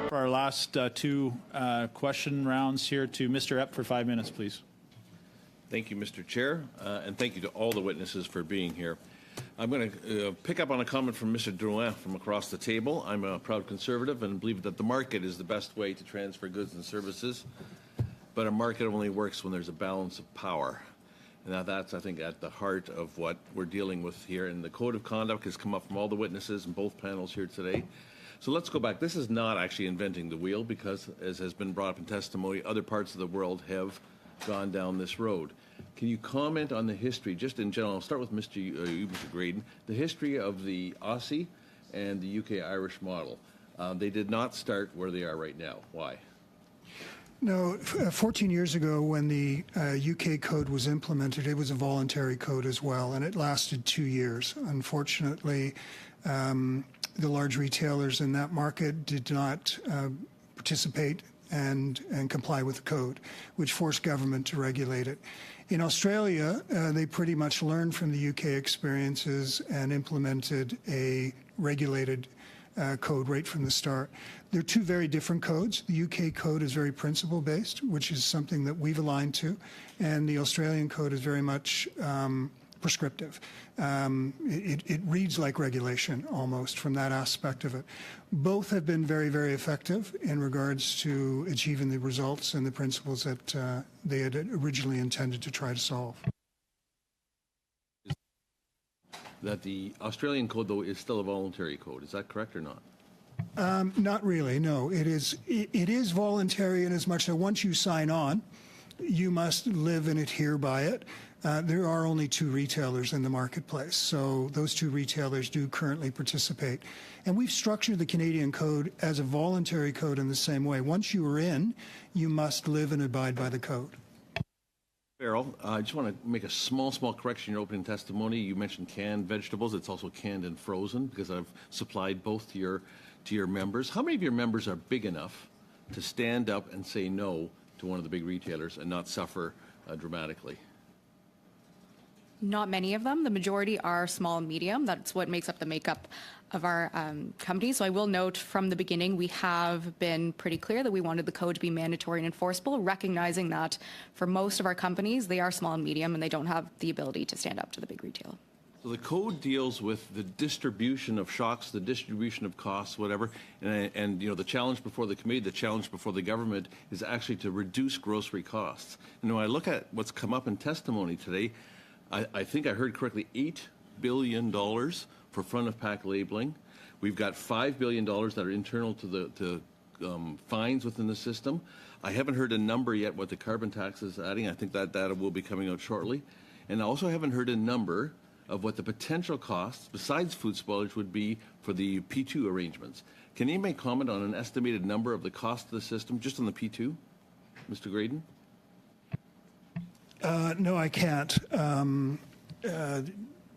For our last two question rounds here to Mr. Epp for 5 minutes, please. Thank you, Mr. Chair, and thank you to all the witnesses for being here. I'm going to pick up on a comment from Mr. Drouin from across the table. I'm a proud conservative and believe that the market is the best way to transfer goods and services, but a market only works when there's a balance of power. And that's, I think, at the heart of what we're dealing with here. And the Code of Conduct has come up from all the witnesses in both panels here today. So let's go back. This is not actually inventing the wheel because, as has been brought up in testimony, other parts of the world have gone down this road. Can you comment on the history, just in general? I'll start with Mr. Graydon. The history of the Aussie and the UK-Irish model. They did not start where they are right now. Why? No, 14 years ago when the UK code was implemented, it was a voluntary code as well, and it lasted 2 years. Unfortunately, the large retailers in that market did not participate and comply with the code, which forced government to regulate it. In Australia, they pretty much learned from the UK experiences and implemented a regulated code right from the start. They're two very different codes. The UK code is very principle-based, which is something that we've aligned to, and the Australian code is very much prescriptive. It reads like regulation almost from that aspect of it. Both have been very, very effective in regards to achieving the results and the principles that they had originally intended to try to solve. That the Australian code, though, is still a voluntary code. Is that correct or not? Not really, no. It is voluntary in as much that once you sign on, you must live and adhere by it. There are only 2 retailers in the marketplace, so those 2 retailers do currently participate. And we've structured the Canadian code as a voluntary code in the same way. Once you are in, you must live and abide by the code. Farrell, I just want to make a small correction in your opening testimony. You mentioned canned vegetables. It's also canned and frozen because I've supplied both to your members. How many of your members are big enough to stand up and say no to one of the big retailers and not suffer dramatically? Not many of them. The majority are small and medium. That's what makes up the makeup of our company. So I will note from the beginning, we have been pretty clear that we wanted the code to be mandatory and enforceable, recognizing that for most of our companies, they are small and medium and they don't have the ability to stand up to the big retail. So the code deals with the distribution of shocks, the distribution of costs, whatever, and you know the challenge before the committee, the challenge before the government is actually to reduce grocery costs. And when I look at what's come up in testimony today, I think I heard correctly, $8 billion for front-of-pack labeling. We've got $5 billion that are internal to fines within the system. I haven't heard a number yet what the carbon tax is adding. I think that data will be coming out shortly. And I also haven't heard a number of what the potential costs, besides food spoilage, would be for the P2 arrangements. Can anybody comment on an estimated number of the cost of the system just on the P2, Mr. Graydon?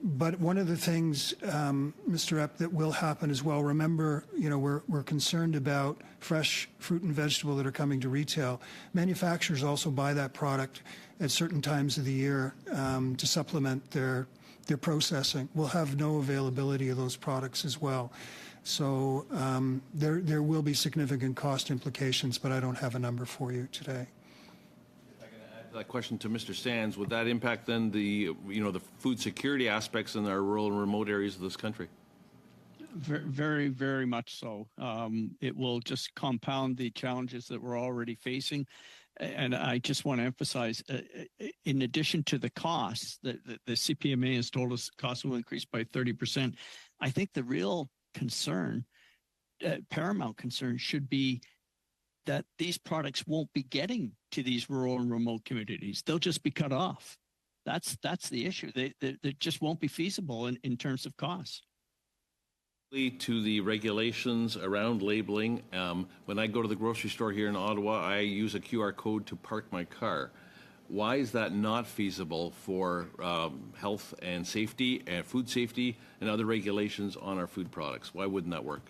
But one of the things, Mr. Epp, that will happen as well, remember, we're concerned about fresh fruit and vegetable that are coming to retail. Manufacturers also buy that product at certain times of the year to supplement their processing. We'll have no availability of those products as well. So there will be significant cost implications, but I don't have a number for you today. That question to Mr. Sands, would that impact then the food security aspects in our rural and remote areas of this country? Very, very much so. It will just compound the challenges that we're already facing. And I just want to emphasize, in addition to the costs, the CPMA has told us costs will increase by 30%. I think the real concern, paramount concern, should be that these products won't be getting to these rural and remote communities. They'll just be cut off. That's the issue. They just won't be feasible in terms of costs. To the regulations around labeling, when I go to the grocery store here in Ottawa, I use a QR code to park my car. Why is that not feasible for health and safety and food safety and other regulations on our food products? Why wouldn't that work?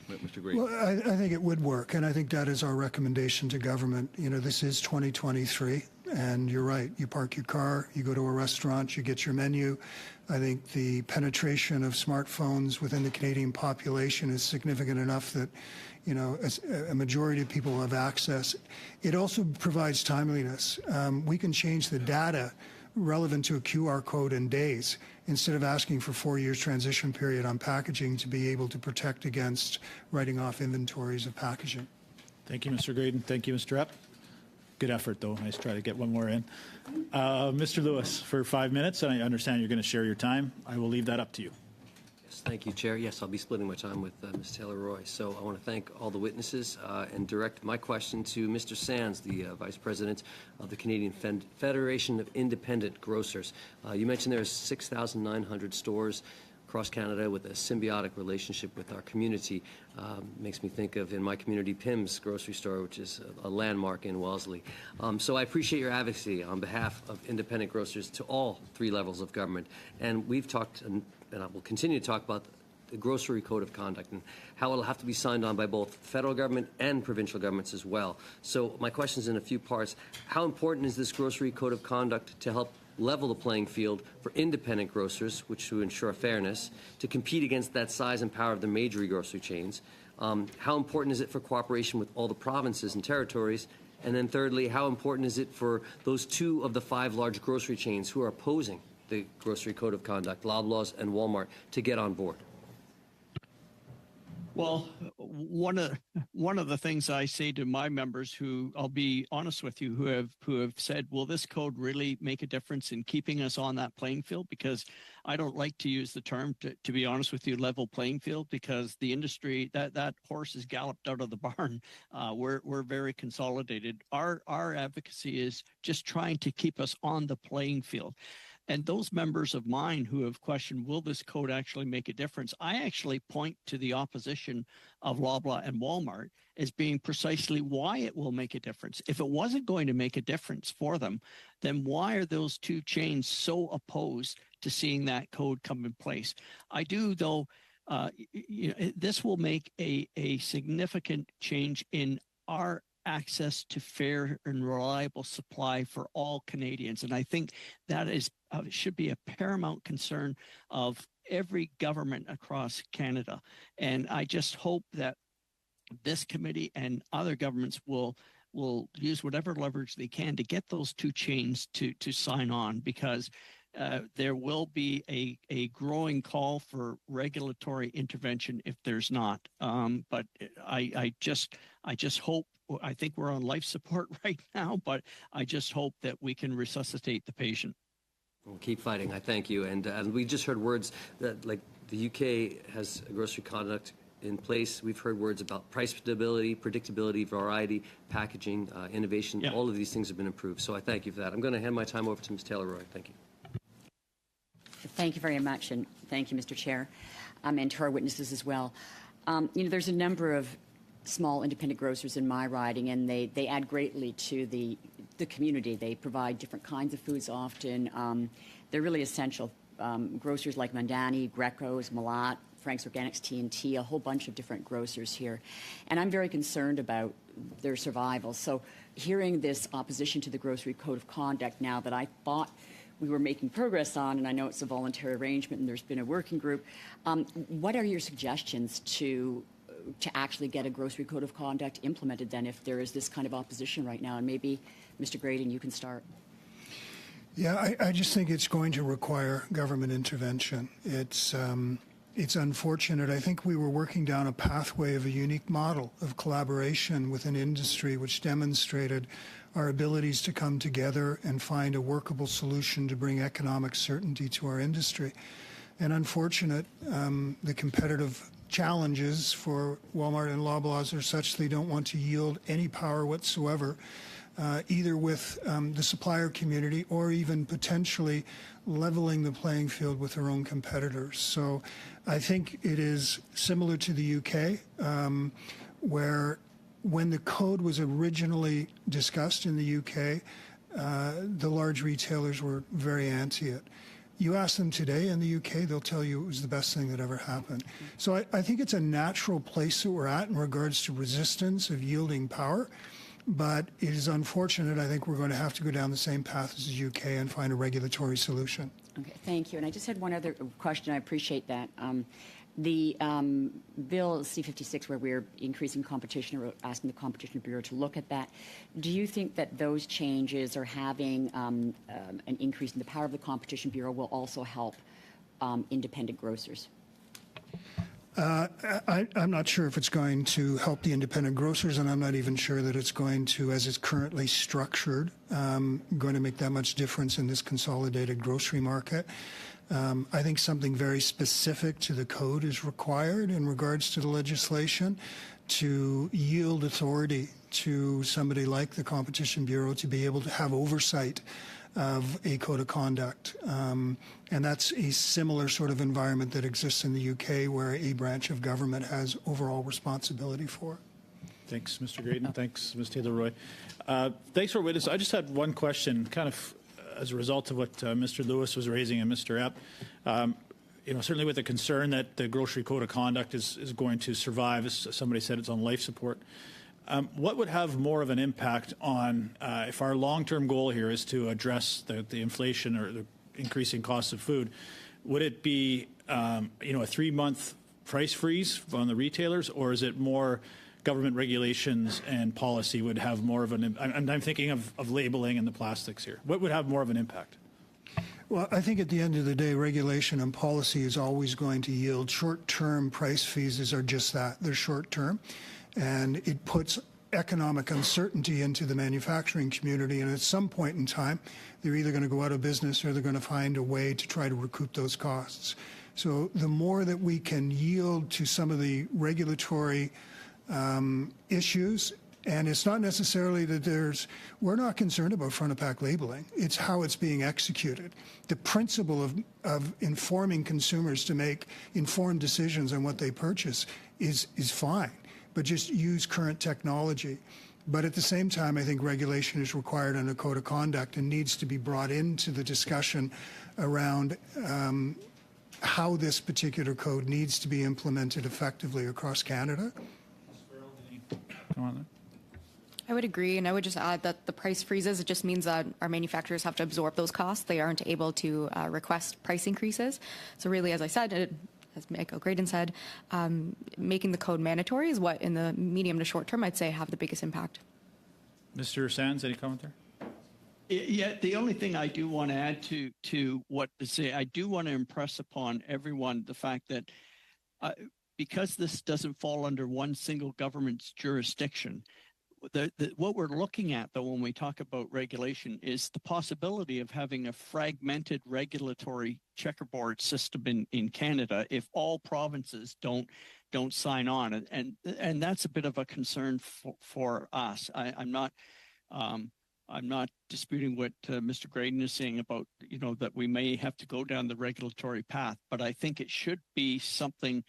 Mr. Gray. Well, I think it would work, and I think that is our recommendation to government. This is 2023, and you're right. You park your car, you go to a restaurant, you get your menu. I think the penetration of smartphones within the Canadian population is significant enough that, a majority of people have access. It also provides timeliness. We can change the data relevant to a QR code in days instead of asking for 4 years transition period on packaging to be able to protect against writing off inventories of packaging. Thank you, Mr. Graydon. Thank you, Mr. Epp. Good effort, though. Nice try to get one more in. Mr. Lewis, for 5 minutes, and I understand you're going to share your time. I will leave that up to you. Yes, thank you, Chair. Yes, I'll be splitting my time with Ms. Taylor-Roy. So I want to thank all the witnesses and direct my question to Mr. Sands, the Vice President of the Canadian Federation of Independent Grocers. You mentioned there are 6,900 stores across Canada with a symbiotic relationship with our community. Makes me think of, in my community, Pim's grocery store, which is a landmark in Wellesley. So I appreciate your advocacy on behalf of independent grocers to all 3 levels of government. And we've talked, and I will continue to talk about the Grocery Code of Conduct and how it'll have to be signed on by both federal government and provincial governments as well. So my question is in a few parts. How important is this Grocery Code of Conduct to help level the playing field for independent grocers, which to ensure fairness, to compete against that size and power of the major grocery chains? How important is it for cooperation with all the provinces and territories? And then thirdly, how important is it for those 2 of the 5 large grocery chains who are opposing the Grocery Code of Conduct, Loblaws and Walmart, to get on board? Well, one of the things I say to my members, who, I'll be honest with you, who have said, will this code really make a difference in keeping us on that playing field? Because I don't like to use the term, to be honest with you, level playing field, because the industry, that horse is galloped out of the barn. We're very consolidated. Our advocacy is just trying to keep us on the playing field. And those members of mine who have questioned, will this code actually make a difference? I actually point to the opposition of Loblaw and Walmart as being precisely why it will make a difference. If it wasn't going to make a difference for them, then why are those 2 chains so opposed to seeing that code come in place? I do, though, this will make a significant change in our access to fair and reliable supply for all Canadians. And I think that is should be a paramount concern of every government across Canada. And I just hope that this committee and other governments will use whatever leverage they can to get those 2 chains to sign on, because there will be a growing call for regulatory intervention if there's not. But I just hope, I think we're on life support right now, but I just hope that we can resuscitate the patient. We'll keep fighting. I thank you. And we just heard words that, like, the UK has a grocery conduct in place. We've heard words about price stability, predictability, variety, packaging, innovation. Yeah. All of these things have been improved. So I thank you for that. I'm going to hand my time over to Ms. Taylor-Roy. Thank you. Thank you very much, and thank you, Mr. Chair, and to our witnesses as well. There's a number of small independent grocers in my riding, and they add greatly to the community. They provide different kinds of foods often. They're really essential grocers like Mandani, Greco's, Malat, Frank's Organics, T&T, a whole bunch of different grocers here. And I'm very concerned about their survival. So hearing this opposition to the Grocery Code of Conduct now that I thought we were making progress on, and I know it's a voluntary arrangement and there's been a working group, what are your suggestions to actually get a Grocery Code of Conduct implemented then if there is this kind of opposition right now? And maybe, Mr. Graydon, you can start. Yeah, I just think it's going to require government intervention. It's unfortunate. I think we were working down a pathway of a unique model of collaboration with an industry which demonstrated our abilities to come together and find a workable solution to bring economic certainty to our industry. And unfortunate, the competitive challenges for Walmart and Loblaws are such they don't want to yield any power whatsoever, either with the supplier community or even potentially leveling the playing field with their own competitors. So I think it is similar to the UK, where when the code was originally discussed in the UK, the large retailers were very anti it. You ask them today in the UK, they'll tell you it was the best thing that ever happened. So I think it's a natural place that we're at in regards to resistance of yielding power. But it is unfortunate. I think we're going to have to go down the same path as the UK and find a regulatory solution. Okay, thank you. And I just had one other question. I appreciate that. The Bill C-56, where we're increasing competition, or asking the Competition Bureau to look at that, do you think that those changes or having an increase in the power of the Competition Bureau will also help independent grocers? I'm not sure if it's going to help the independent grocers, and I'm not even sure that it's going to, as it's currently structured, going to make that much difference in this consolidated grocery market. I think something very specific to the code is required in regards to the legislation to yield authority to somebody like the Competition Bureau to be able to have oversight of a code of conduct. And that's a similar sort of environment that exists in the UK, where a branch of government has overall responsibility for. Thanks, Mr. Graydon. Thanks, Ms. Taylor-Roy. Thanks for witness. I just had one question, kind of as a result of what Mr. Lewis was raising and Mr. Epp. Certainly with the concern that the Grocery Code of Conduct is going to survive, as somebody said, it's on life support. What would have more of an impact on, if our long-term goal here is to address the inflation or the increasing cost of food, would it be, a 3-month price freeze on the retailers, or is it more government regulations and policy would have more of an, I'm thinking of labeling and the plastics here. What would have more of an impact? Well, I think at the end of the day, regulation and policy is always going to yield. Short-term price freezes are just that. They're short-term. And it puts economic uncertainty into the manufacturing community. And at some point in time, they're either going to go out of business or they're going to find a way to try to recoup those costs. So the more that we can yield to some of the regulatory issues, and it's not necessarily that we're not concerned about front-of-pack labeling. It's how it's being executed. The principle of informing consumers to make informed decisions on what they purchase is fine, but just use current technology. But at the same time, I think regulation is required under Code of Conduct and needs to be brought into the discussion around how this particular code needs to be implemented effectively across Canada. Come on then. I would agree, and I would just add that the price freezes, it just means that our manufacturers have to absorb those costs. They aren't able to request price increases. So really, as I said, as Michael Graydon said, making the code mandatory is what, in the medium to short term, I'd say have the biggest impact. Mr. Sands, any comment there? Yeah, the only thing I do want to add to what to say, I do want to impress upon everyone the fact that because this doesn't fall under one single government's jurisdiction, what we're looking at, though, when we talk about regulation is the possibility of having a fragmented regulatory checkerboard system in Canada if all provinces don't sign on. And that's a bit of a concern for us. I'm not disputing what Mr. Graydon is saying about, that we may have to go down the regulatory path, but I think it should be something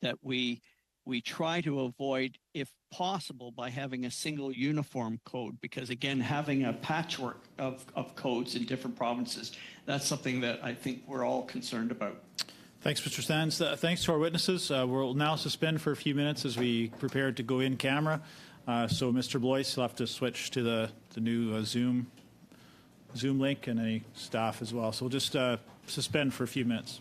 that we we try to avoid, if possible, by having a single uniform code, because again, having a patchwork of codes in different provinces, that's something that I think we're all concerned about. Thanks, Mr. Sands. Thanks to our witnesses. We'll now suspend for a few minutes as we prepare to go in camera. So Mr. Blois will have to switch to the new Zoom link, and any staff as well. So we'll just suspend for a few minutes.